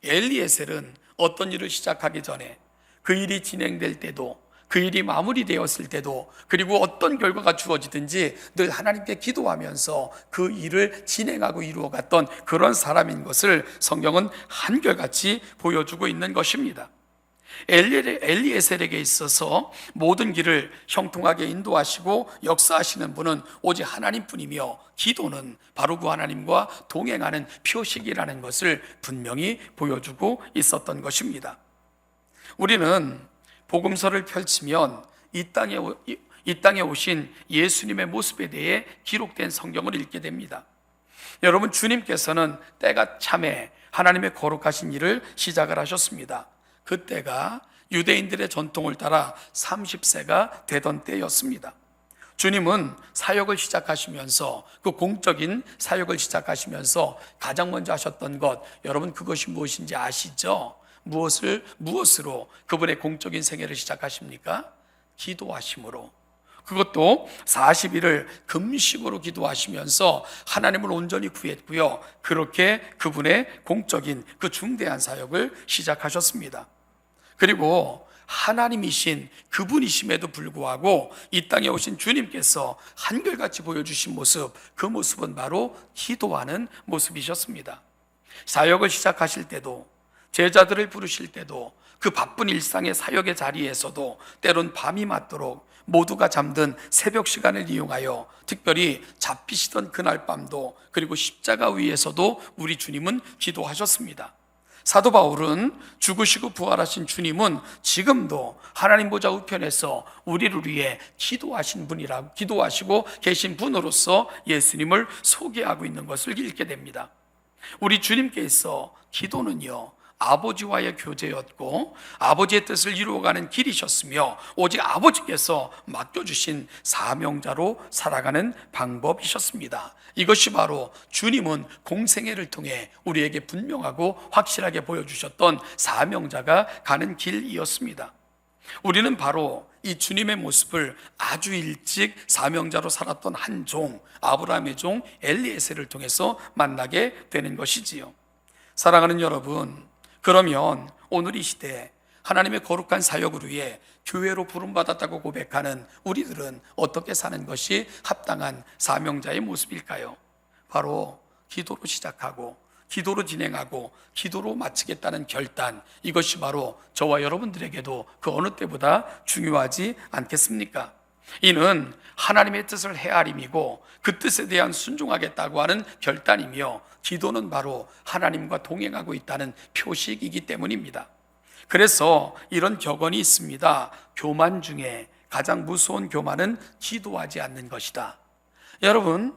엘리에셀은 어떤 일을 시작하기 전에 그 일이 진행될 때도 그 일이 마무리되었을 때도 그리고 어떤 결과가 주어지든지 늘 하나님께 기도하면서 그 일을 진행하고 이루어갔던 그런 사람인 것을 성경은 한결같이 보여주고 있는 것입니다. 엘리에셀에게 있어서 모든 길을 형통하게 인도하시고 역사하시는 분은 오직 하나님뿐이며 기도는 바로 그 하나님과 동행하는 표식이라는 것을 분명히 보여주고 있었던 것입니다. 우리는 복음서를 펼치면 이 땅에 오신 예수님의 모습에 대해 기록된 성경을 읽게 됩니다. 여러분, 주님께서는 때가 참에 하나님의 거룩하신 일을 시작을 하셨습니다. 그때가 유대인들의 전통을 따라 30세가 되던 때였습니다. 주님은 사역을 시작하시면서 그 공적인 사역을 시작하시면서 가장 먼저 하셨던 것, 여러분 그것이 무엇인지 아시죠? 무엇으로 그분의 공적인 생애를 시작하십니까? 기도하심으로. 그것도 40일을 금식으로 기도하시면서 하나님을 온전히 구했고요, 그렇게 그분의 공적인 그 중대한 사역을 시작하셨습니다. 그리고 하나님이신 그분이심에도 불구하고 이 땅에 오신 주님께서 한결같이 보여주신 모습, 그 모습은 바로 기도하는 모습이셨습니다. 사역을 시작하실 때도, 제자들을 부르실 때도, 그 바쁜 일상의 사역의 자리에서도 때론 밤이 맞도록 모두가 잠든 새벽 시간을 이용하여 특별히 잡히시던 그날 밤도, 그리고 십자가 위에서도 우리 주님은 기도하셨습니다. 사도 바울은 죽으시고 부활하신 주님은 지금도 하나님 보좌 우편에서 우리를 위해 기도하시고 계신 분으로서 예수님을 소개하고 있는 것을 읽게 됩니다. 우리 주님께서 기도는요, 아버지와의 교제였고 아버지의 뜻을 이루어가는 길이셨으며 오직 아버지께서 맡겨주신 사명자로 살아가는 방법이셨습니다. 이것이 바로 주님은 공생애를 통해 우리에게 분명하고 확실하게 보여주셨던 사명자가 가는 길이었습니다. 우리는 바로 이 주님의 모습을 아주 일찍 사명자로 살았던 한 종, 아브라함의 종 엘리에셀을 통해서 만나게 되는 것이지요. 사랑하는 여러분, 그러면 오늘 이 시대에 하나님의 거룩한 사역을 위해 교회로 부름받았다고 고백하는 우리들은 어떻게 사는 것이 합당한 사명자의 모습일까요? 바로 기도로 시작하고 기도로 진행하고 기도로 마치겠다는 결단, 이것이 바로 저와 여러분들에게도 그 어느 때보다 중요하지 않겠습니까? 이는 하나님의 뜻을 헤아림이고 그 뜻에 대한 순종하겠다고 하는 결단이며, 기도는 바로 하나님과 동행하고 있다는 표식이기 때문입니다. 그래서 이런 격언이 있습니다. 교만 중에 가장 무서운 교만은 기도하지 않는 것이다. 여러분,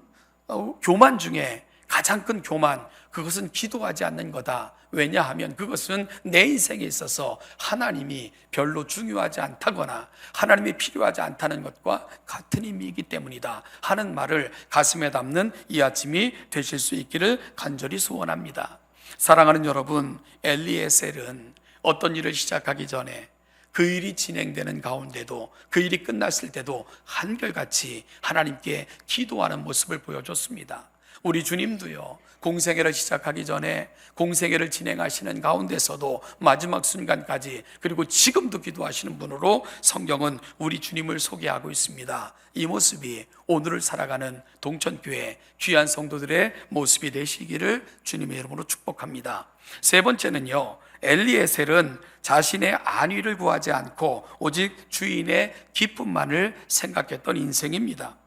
교만 중에 가장 큰 교만, 그것은 기도하지 않는 거다. 왜냐하면 그것은 내 인생에 있어서 하나님이 별로 중요하지 않다거나 하나님이 필요하지 않다는 것과 같은 의미이기 때문이다 하는 말을 가슴에 담는 이 아침이 되실 수 있기를 간절히 소원합니다. 사랑하는 여러분, 엘리에셀은 어떤 일을 시작하기 전에 그 일이 진행되는 가운데도, 그 일이 끝났을 때도 한결같이 하나님께 기도하는 모습을 보여줬습니다. 우리 주님도요, 공생애를 시작하기 전에 공생애를 진행하시는 가운데서도 마지막 순간까지, 그리고 지금도 기도하시는 분으로 성경은 우리 주님을 소개하고 있습니다. 이 모습이 오늘을 살아가는 동천교회 귀한 성도들의 모습이 되시기를 주님의 이름으로 축복합니다. 세 번째는요, 엘리에셀은 자신의 안위를 구하지 않고 오직 주인의 기쁨만을 생각했던 인생입니다.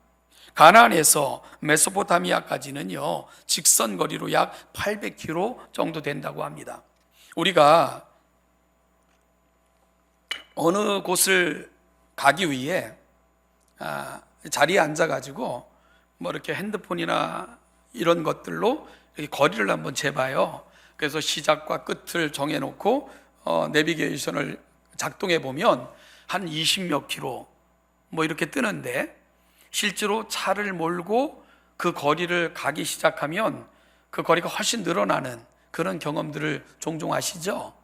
가나안에서 메소포타미아까지는요, 직선거리로 약 800km 정도 된다고 합니다. 우리가 어느 곳을 가기 위해 자리에 앉아가지고 뭐 이렇게 핸드폰이나 이런 것들로 이렇게 거리를 한번 재봐요. 그래서 시작과 끝을 정해놓고 내비게이션을 작동해 보면 한 20몇 킬로 뭐 이렇게 뜨는데, 실제로 차를 몰고 그 거리를 가기 시작하면 그 거리가 훨씬 늘어나는 그런 경험들을 종종 하시죠.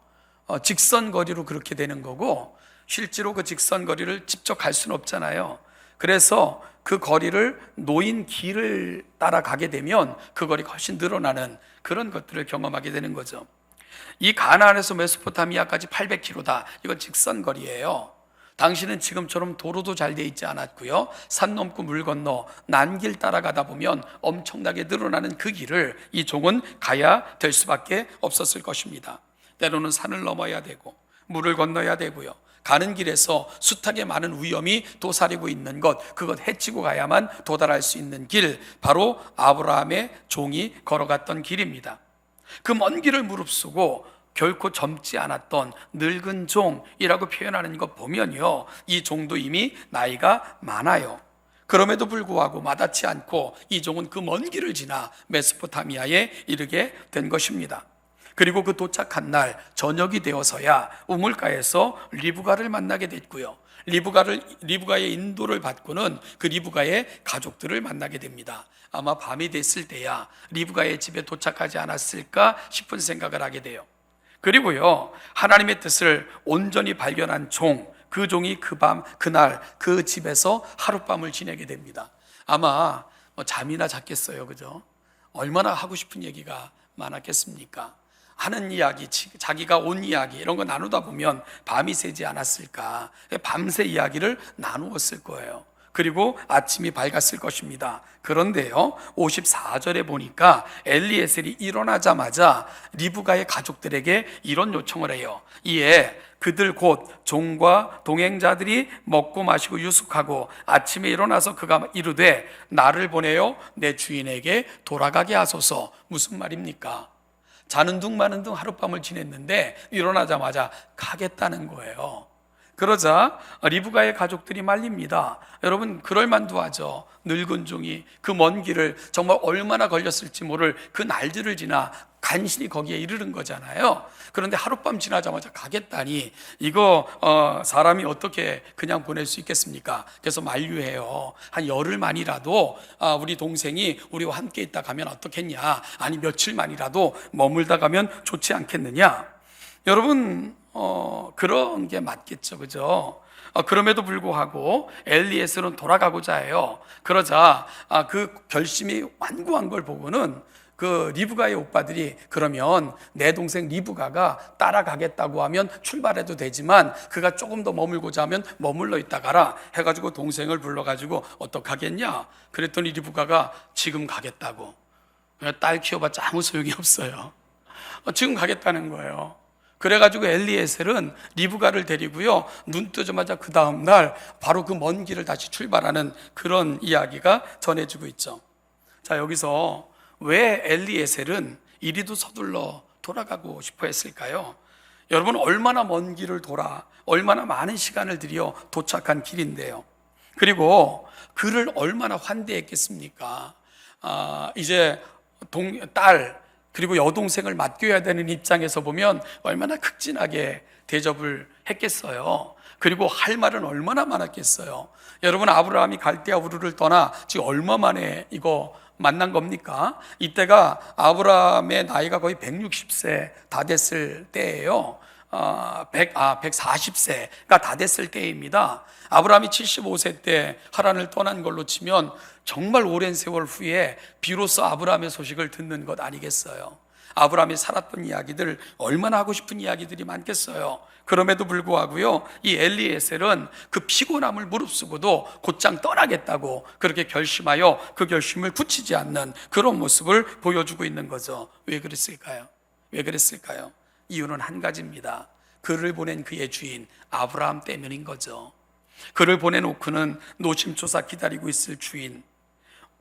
직선 거리로 그렇게 되는 거고, 실제로 그 직선 거리를 직접 갈 수는 없잖아요. 그래서 그 거리를 놓인 길을 따라가게 되면 그 거리가 훨씬 늘어나는 그런 것들을 경험하게 되는 거죠. 이 가나안에서 메소포타미아까지 800km다. 이건 직선 거리예요. 당시는 지금처럼 도로도 잘 돼 있지 않았고요, 산 넘고 물 건너 난길 따라가다 보면 엄청나게 늘어나는 그 길을 이 종은 가야 될 수밖에 없었을 것입니다. 때로는 산을 넘어야 되고 물을 건너야 되고요, 가는 길에서 숱하게 많은 위험이 도사리고 있는 것, 그것 헤치고 가야만 도달할 수 있는 길, 바로 아브라함의 종이 걸어갔던 길입니다. 그 먼 길을 무릅쓰고 결코 젊지 않았던 늙은 종이라고 표현하는 것 보면요, 이 종도 이미 나이가 많아요. 그럼에도 불구하고 마다치 않고 이 종은 그 먼 길을 지나 메소포타미아에 이르게 된 것입니다. 그리고 그 도착한 날 저녁이 되어서야 우물가에서 리브가를 만나게 됐고요, 리브가의 인도를 받고는 그 리브가의 가족들을 만나게 됩니다. 아마 밤이 됐을 때야 리브가의 집에 도착하지 않았을까 싶은 생각을 하게 돼요. 그리고요, 하나님의 뜻을 온전히 발견한 종, 그 종이 그날 그 집에서 하룻밤을 지내게 됩니다. 아마 잠이나 잤겠어요, 그죠? 얼마나 하고 싶은 얘기가 많았겠습니까? 하는 이야기, 자기가 온 이야기, 이런 거 나누다 보면 밤이 새지 않았을까, 밤새 이야기를 나누었을 거예요. 그리고 아침이 밝았을 것입니다. 그런데요, 54절에 보니까 엘리에셀이 일어나자마자 리브가의 가족들에게 이런 요청을 해요. 이에 그들 곧 종과 동행자들이 먹고 마시고 유숙하고 아침에 일어나서 그가 이르되 나를 보내어 내 주인에게 돌아가게 하소서. 무슨 말입니까? 자는 둥 마는 둥 하룻밤을 지냈는데 일어나자마자 가겠다는 거예요. 그러자 리브가의 가족들이 말립니다. 여러분, 그럴 만도 하죠. 늙은 종이 그 먼 길을 정말 얼마나 걸렸을지 모를 그 날들을 지나 간신히 거기에 이르는 거잖아요. 그런데 하룻밤 지나자마자 가겠다니 이거 사람이 어떻게 그냥 보낼 수 있겠습니까? 그래서 만류해요. 한 열흘만이라도 우리 동생이 우리와 함께 있다 가면 어떻겠냐, 아니 며칠만이라도 머물다 가면 좋지 않겠느냐. 여러분, 그런 게 맞겠죠, 그죠? 그럼에도 불구하고 엘리에셀은 돌아가고자 해요. 그러자 그 결심이 완고한 걸 보고는 그 리브가의 오빠들이 그러면 내 동생 리브가가 따라가겠다고 하면 출발해도 되지만 그가 조금 더 머물고자 하면 머물러 있다 가라 해가지고 동생을 불러가지고 어떡하겠냐. 그랬더니 리브가가 지금 가겠다고. 딸 키워봤자 아무 소용이 없어요. 지금 가겠다는 거예요. 그래가지고 엘리에셀은 리브가를 데리고요, 눈 뜨자마자 그 다음날 바로 그 먼 길을 다시 출발하는 그런 이야기가 전해지고 있죠. 자, 여기서 왜 엘리에셀은 이리도 서둘러 돌아가고 싶어 했을까요? 여러분, 얼마나 먼 길을 돌아 얼마나 많은 시간을 들여 도착한 길인데요. 그리고 그를 얼마나 환대했겠습니까? 이제 딸 그리고 여동생을 맡겨야 되는 입장에서 보면 얼마나 극진하게 대접을 했겠어요. 그리고 할 말은 얼마나 많았겠어요. 여러분, 아브라함이 갈대아 우르를 떠나 지금 얼마 만에 이거 만난 겁니까? 이때가 아브라함의 나이가 거의 160세 다 됐을 때예요. 140세가 다 됐을 때입니다. 아브라함이 75세 때 하란을 떠난 걸로 치면 정말 오랜 세월 후에 비로소 아브라함의 소식을 듣는 것 아니겠어요? 아브라함이 살았던 이야기들, 얼마나 하고 싶은 이야기들이 많겠어요. 그럼에도 불구하고요, 이 엘리에셀은 그 피곤함을 무릅쓰고도 곧장 떠나겠다고 그렇게 결심하여 그 결심을 굳히지 않는 그런 모습을 보여주고 있는 거죠. 왜 그랬을까요? 왜 그랬을까요? 이유는 한 가지입니다. 그를 보낸 그의 주인 아브라함 때문인 거죠. 그를 보내놓고는 노심초사 기다리고 있을 주인,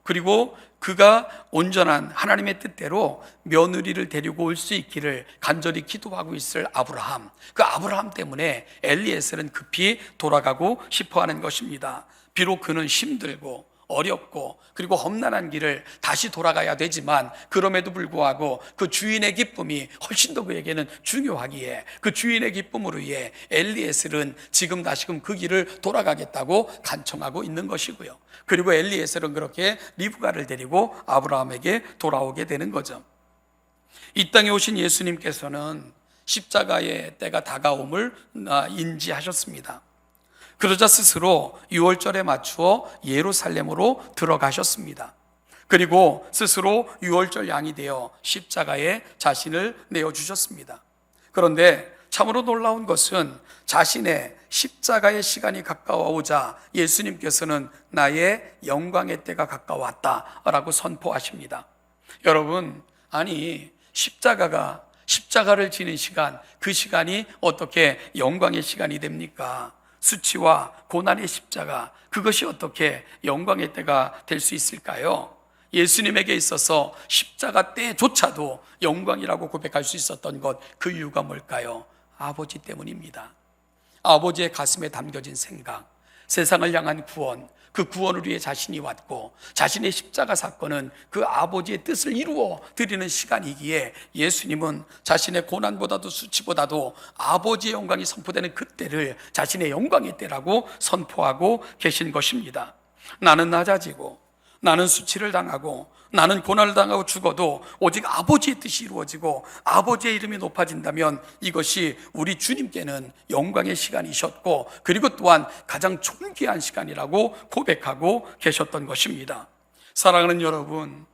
그리고 그가 온전한 하나님의 뜻대로 며느리를 데리고 올 수 있기를 간절히 기도하고 있을 아브라함, 그 아브라함 때문에 엘리에셀은 급히 돌아가고 싶어하는 것입니다. 비록 그는 힘들고 어렵고 그리고 험난한 길을 다시 돌아가야 되지만 그럼에도 불구하고 그 주인의 기쁨이 훨씬 더 그에게는 중요하기에 그 주인의 기쁨으로 인해 엘리에셀은 지금 다시금 그 길을 돌아가겠다고 간청하고 있는 것이고요. 그리고 엘리에셀은 그렇게 리브가를 데리고 아브라함에게 돌아오게 되는 거죠. 이 땅에 오신 예수님께서는 십자가의 때가 다가옴을 인지하셨습니다. 그러자 스스로 유월절에 맞추어 예루살렘으로 들어가셨습니다. 그리고 스스로 유월절 양이 되어 십자가에 자신을 내어주셨습니다. 그런데 참으로 놀라운 것은 자신의 십자가의 시간이 가까워오자 예수님께서는 나의 영광의 때가 가까웠다라고 선포하십니다. 여러분, 아니 십자가를 지는 시간, 그 시간이 어떻게 영광의 시간이 됩니까? 수치와 고난의 십자가, 그것이 어떻게 영광의 때가 될 수 있을까요? 예수님에게 있어서 십자가 때조차도 영광이라고 고백할 수 있었던 것, 그 이유가 뭘까요? 아버지 때문입니다. 아버지의 가슴에 담겨진 생각, 세상을 향한 구원, 그 구원을 위해 자신이 왔고 자신의 십자가 사건은 그 아버지의 뜻을 이루어 드리는 시간이기에 예수님은 자신의 고난보다도 수치보다도 아버지의 영광이 선포되는 그때를 자신의 영광의 때라고 선포하고 계신 것입니다. 나는 낮아지고 나는 수치를 당하고 나는 고난을 당하고 죽어도 오직 아버지의 뜻이 이루어지고 아버지의 이름이 높아진다면 이것이 우리 주님께는 영광의 시간이셨고 그리고 또한 가장 존귀한 시간이라고 고백하고 계셨던 것입니다. 사랑하는 여러분,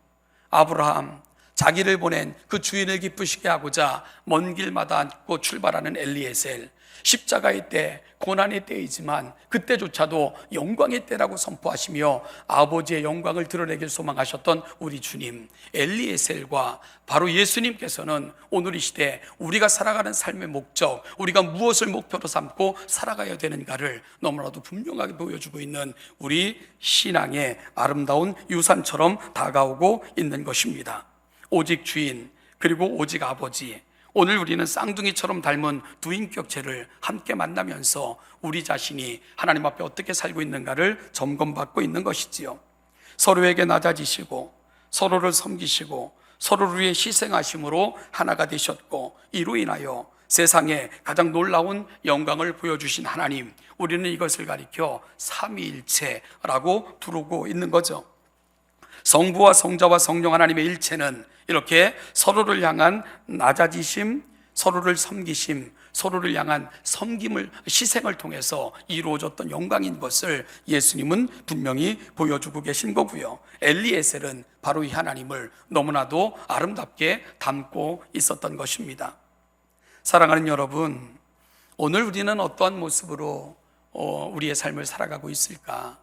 아브라함 자기를 보낸 그 주인을 기쁘시게 하고자 먼 길마다 앉고 출발하는 엘리에셀, 십자가의 때, 고난의 때이지만 그때조차도 영광의 때라고 선포하시며 아버지의 영광을 드러내길 소망하셨던 우리 주님 엘리에셀과 바로 예수님께서는 오늘 이 시대 우리가 살아가는 삶의 목적, 우리가 무엇을 목표로 삼고 살아가야 되는가를 너무나도 분명하게 보여주고 있는 우리 신앙의 아름다운 유산처럼 다가오고 있는 것입니다. 오직 주인, 그리고 오직 아버지. 오늘 우리는 쌍둥이처럼 닮은 두 인격체를 함께 만나면서 우리 자신이 하나님 앞에 어떻게 살고 있는가를 점검받고 있는 것이지요. 서로에게 낮아지시고 서로를 섬기시고 서로를 위해 희생하심으로 하나가 되셨고, 이로 인하여 세상에 가장 놀라운 영광을 보여주신 하나님, 우리는 이것을 가리켜 삼위일체라고 부르고 있는 거죠. 성부와 성자와 성령 하나님의 일체는 이렇게 서로를 향한 낮아지심, 서로를 섬기심, 서로를 향한 섬김을, 희생을 통해서 이루어졌던 영광인 것을 예수님은 분명히 보여주고 계신 거고요. 엘리에셀은 바로 이 하나님을 너무나도 아름답게 담고 있었던 것입니다. 사랑하는 여러분, 오늘 우리는 어떠한 모습으로 우리의 삶을 살아가고 있을까?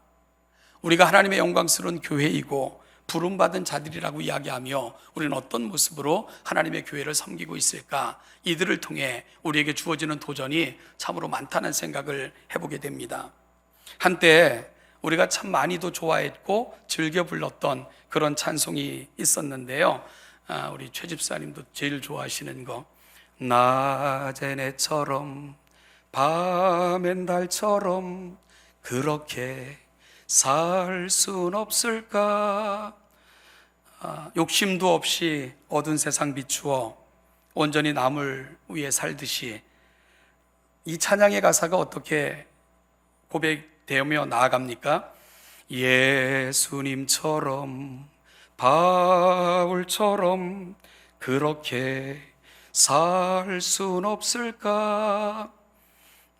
우리가 하나님의 영광스러운 교회이고 부름받은 자들이라고 이야기하며 우리는 어떤 모습으로 하나님의 교회를 섬기고 있을까? 이들을 통해 우리에게 주어지는 도전이 참으로 많다는 생각을 해보게 됩니다. 한때 우리가 참 많이도 좋아했고 즐겨 불렀던 그런 찬송이 있었는데요. 우리 최 집사님도 제일 좋아하시는 거, 낮엔 해처럼 밤엔 달처럼 그렇게 살 순 없을까? 욕심도 없이 어두운 세상 비추어 온전히 남을 위해 살듯이, 이 찬양의 가사가 어떻게 고백되며 나아갑니까? 예수님처럼 바울처럼 그렇게 살 순 없을까?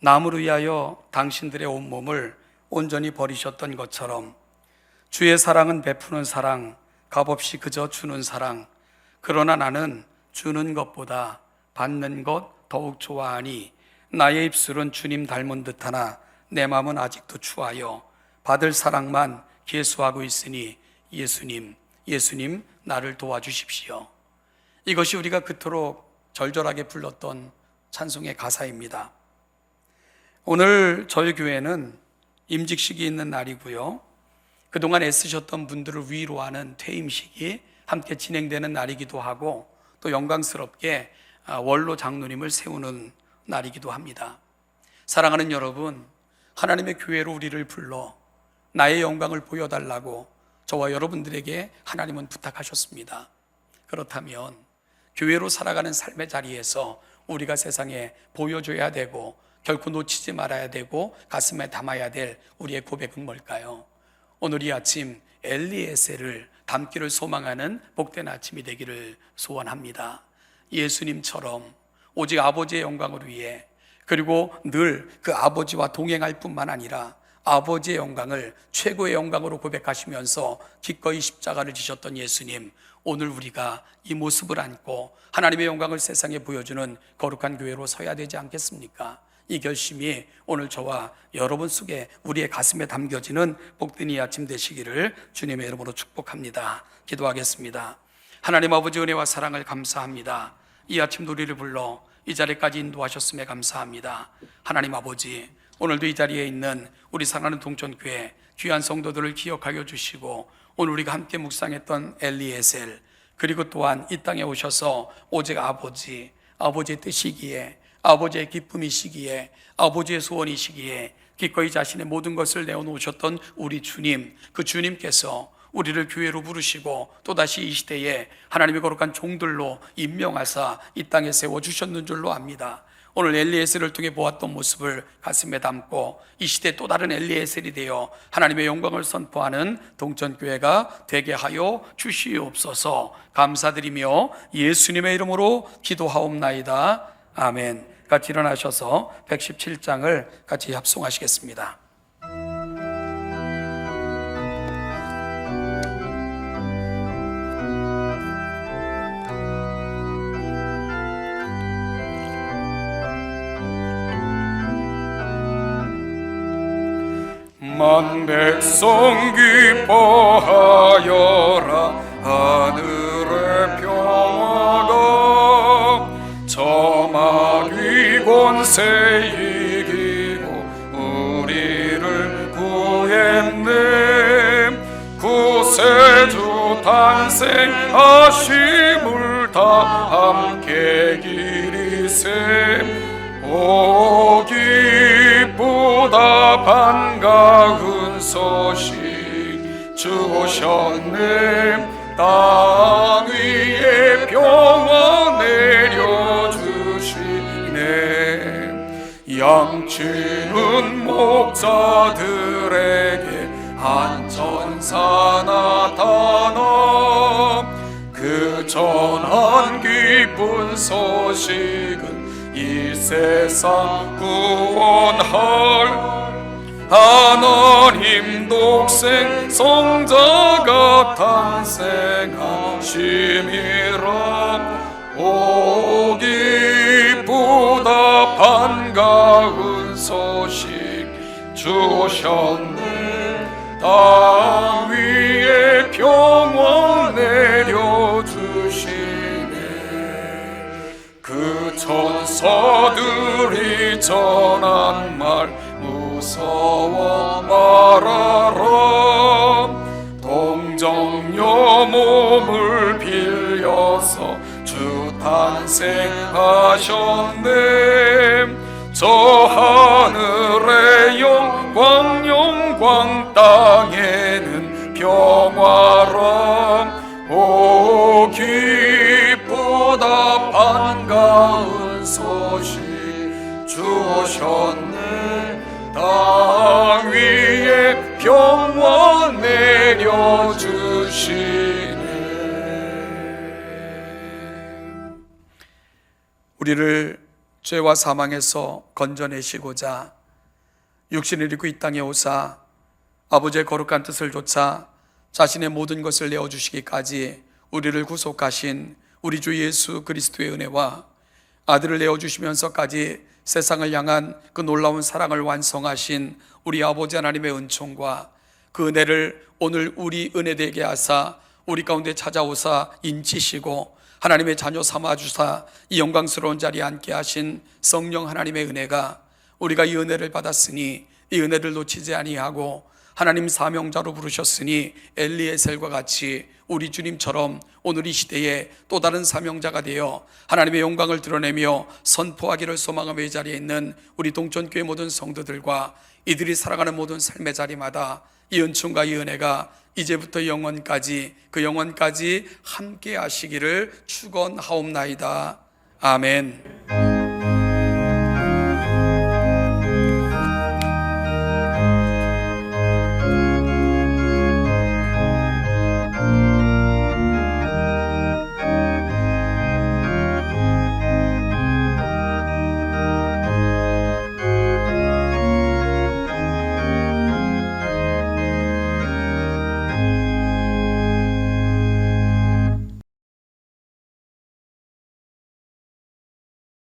남을 위하여 당신들의 온몸을 온전히 버리셨던 것처럼 주의 사랑은 베푸는 사랑, 값없이 그저 주는 사랑. 그러나 나는 주는 것보다 받는 것 더욱 좋아하니 나의 입술은 주님 닮은 듯하나 내 마음은 아직도 추하여 받을 사랑만 계수하고 있으니 예수님 나를 도와주십시오. 이것이 우리가 그토록 절절하게 불렀던 찬송의 가사입니다. 오늘 저희 교회는 임직식이 있는 날이고요, 그동안 애쓰셨던 분들을 위로하는 퇴임식이 함께 진행되는 날이기도 하고, 또 영광스럽게 원로 장로님을 세우는 날이기도 합니다. 사랑하는 여러분, 하나님의 교회로 우리를 불러 나의 영광을 보여달라고 저와 여러분들에게 하나님은 부탁하셨습니다. 그렇다면 교회로 살아가는 삶의 자리에서 우리가 세상에 보여줘야 되고 결코 놓치지 말아야 되고 가슴에 담아야 될 우리의 고백은 뭘까요? 오늘 이 아침 엘리에셀을 담기를 소망하는 복된 아침이 되기를 소원합니다. 예수님처럼 오직 아버지의 영광을 위해, 그리고 늘 그 아버지와 동행할 뿐만 아니라 아버지의 영광을 최고의 영광으로 고백하시면서 기꺼이 십자가를 지셨던 예수님, 오늘 우리가 이 모습을 안고 하나님의 영광을 세상에 보여주는 거룩한 교회로 서야 되지 않겠습니까? 이 결심이 오늘 저와 여러분 속에 우리의 가슴에 담겨지는 복된 이 아침 되시기를 주님의 이름으로 축복합니다. 기도하겠습니다. 하나님 아버지, 은혜와 사랑을 감사합니다. 이 아침 우리를 불러 이 자리까지 인도하셨음에 감사합니다. 하나님 아버지, 오늘도 이 자리에 있는 우리 사랑하는 동천교회 귀한 성도들을 기억하여 주시고, 오늘 우리가 함께 묵상했던 엘리에셀, 그리고 또한 이 땅에 오셔서 오직 아버지의 뜻이기에, 아버지의 기쁨이시기에, 아버지의 소원이시기에 기꺼이 자신의 모든 것을 내어놓으셨던 우리 주님, 그 주님께서 우리를 교회로 부르시고 또다시 이 시대에 하나님의 거룩한 종들로 임명하사 이 땅에 세워주셨는 줄로 압니다. 오늘 엘리에셀을 통해 보았던 모습을 가슴에 담고 이 시대 또 다른 엘리에셀이 되어 하나님의 영광을 선포하는 동천교회가 되게 하여 주시옵소서. 감사드리며 예수님의 이름으로 기도하옵나이다. 아멘. 같이 일어나셔서 117장을 같이 합송하시겠습니다. 만 백성 기뻐하여라. 하늘의 평화가 저마귀 권세 이기고 우리를 구했네. 구세주 탄생하심을 다 함께 기리세. 오 기쁘다 반가운 소식 주 오셨네. 땅 위에 평화 내려주시네. 양치는 목자들에게 한 천사 나타나 그 전한 기쁜 소식은 이 세상 구원할 하나님 독생 성자가 탄생하심이라. 오 기쁘다 반가운 소식 주 오셨네. 땅 위에 평화 내려주시네. 그 천사들이 전한 말 무서워 말아라. 동정녀 몸을 빌려서 주 탄생하셨네. 저 하늘의 영광 땅에는 평화라. 오 기쁘다 반가운 소식 주 오셨네. 땅 위에 평화 내려주시네. 우리를 죄와 사망에서 건져내시고자 육신을 입고 이 땅에 오사 아버지의 거룩한 뜻을 좇아 자신의 모든 것을 내어주시기까지 우리를 구속하신 우리 주 예수 그리스도의 은혜와 아들을 내어주시면서까지 세상을 향한 그 놀라운 사랑을 완성하신 우리 아버지 하나님의 은총과 그 은혜를 오늘 우리 은혜되게 하사 우리 가운데 찾아오사 인치시고 하나님의 자녀 삼아주사 이 영광스러운 자리에 앉게 하신 성령 하나님의 은혜가 우리가 이 은혜를 받았으니 이 은혜를 놓치지 아니하고 하나님 사명자로 부르셨으니 엘리에셀과 같이 우리 주님처럼 오늘 이 시대에 또 다른 사명자가 되어 하나님의 영광을 드러내며 선포하기를 소망하며 이 자리에 있는 우리 동천교회 모든 성도들과 이들이 살아가는 모든 삶의 자리마다 이 은총과 이 은혜가 이제부터 영원까지 그 영원까지 함께 하시기를 축원하옵나이다. 아멘.